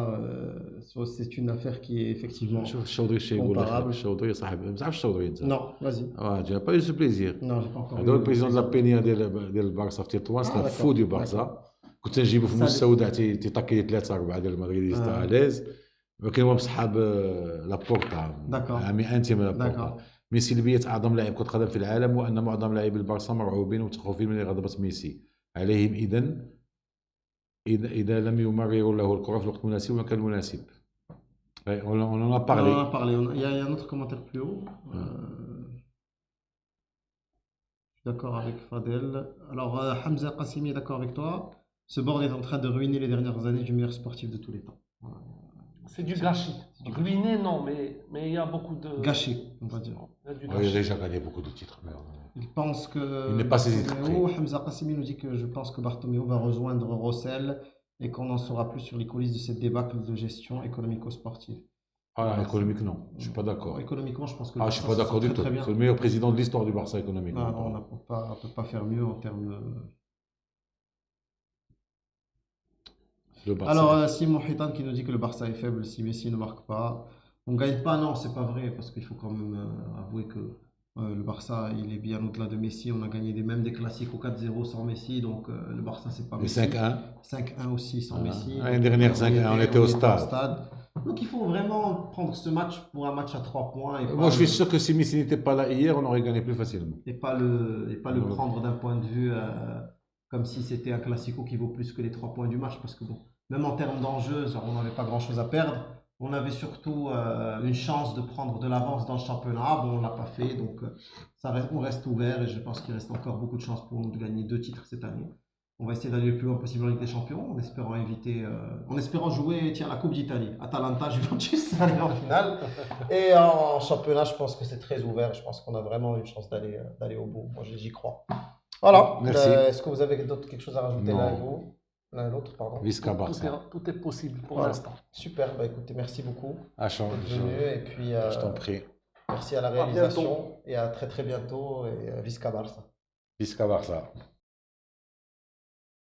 G: c'est une affaire qui est effectivement
C: شوف الشوضري الشيء يقول لك
G: comparable.
C: الشوضري صاحب ما تعرفش الشوضري انت.
G: Non, vas-y.
C: Tu n'as pas eu ce plaisir.
G: Non, j'ai pas encore
C: هذا هو
G: vu.
C: البريزيدون ديال لابينيا ديال البارسا في تطوان. سي
G: d'accord.
C: فو دو بارسا. كنت نجيبو في مستودع تيطاكي 3 4 ديال المدريديستا اليز. ولكن هو بصحاب لابورتا.
G: D'accord.
C: عامي انتيم لابورتا.
G: D'accord.
C: من سلبية أعظم لاعب كرة قدم في العالم هو أن معظم لاعبي البارسا مرعوبين ومتخوفين من غضبة ميسي. عليهم إذا لم يمرروا له الكرة في الوقت المناسب والمكان المناسب. On en a
G: On
C: parlé.
G: en a parlé. Il y a un autre commentaire plus haut. Je suis d'accord avec Fadel. Alors, Hamza Qassimi est d'accord avec toi. Ce board est en train de ruiner les dernières années du meilleur sportif de tous les temps. Voilà.
B: C'est du gâchis. Ruiné, non, mais il y a beaucoup de.
G: Gâché, on va dire.
B: Il a dû
C: Oui, il a
B: lâcher.
C: déjà gagné beaucoup de titres. Mais,
G: Il pense que
C: il n'est pas saisi de
G: Bartomeu,
C: près.
G: Hamza Qassimi nous dit que je pense que Bartomeu va rejoindre Rossel et qu'on en saura plus sur les coulisses de cette débâcle de gestion économico-sportive.
C: Ah,
G: Voilà,
C: économique, non. Je suis pas d'accord.
G: économiquement, je pense que le
C: Ah, je suis
G: Barça
C: pas
G: se sent
C: d'accord du
G: très
C: tout.
G: très bien.
C: C'est le meilleur président de l'histoire du Barça économiquement.
G: Non, on ne peut pas faire mieux en termes de...
C: Le Barça.
G: Alors, Simon Hitan qui nous dit que le Barça est faible si Messi ne marque pas. On ne gagne pas, non, c'est pas vrai, parce qu'il faut quand même avouer que le Barça, il est bien au-delà de Messi. On a gagné même des classiques au 4-0 sans Messi, donc le Barça, c'est pas
C: Et
G: Messi.
C: 5-1.
G: 5-1 aussi sans
C: Ah,
G: Messi.
C: l'année
G: Donc,
C: dernière, 5-1, on était au stade.
G: Donc, il faut vraiment prendre ce match pour un match à 3 points et
C: Moi,
G: pas
C: je suis
G: le-
C: sûr que si Messi n'était pas là hier, on aurait gagné plus facilement.
G: et pas le
C: Ouais.
G: prendre d'un point de vue comme si c'était un classico qui vaut plus que les 3 points du match. Parce que bon, même en termes d'enjeux, on n'avait pas grand-chose à perdre. On avait surtout une chance de prendre de l'avance dans le championnat. Bon, on ne l'a pas fait, donc on reste ouvert et je pense qu'il reste encore beaucoup de chances pour nous de gagner 2 titres cette année. On va essayer d'aller le plus loin possible en Ligue des Champions en espérant en espérant jouer la Coupe d'Italie. Atalanta, Juventus, aller en finale. Et en championnat, je pense que c'est très ouvert. Je pense qu'on a vraiment une chance d'aller au bout. Moi, j'y crois. Voilà.
C: Merci.
G: Est-ce que vous avez quelque chose à rajouter
C: Non.
G: l'un et l'autre, pardon.
C: Visca Barça.
B: Tout est possible pour
G: Voilà.
B: l'instant.
G: Super. Bah écoutez, merci beaucoup
C: Ah, je
G: d'être venu et puis
C: t'en prie.
G: merci à la
B: bientôt.
G: réalisation et à très très bientôt et Visca Barça.
C: Visca Barça.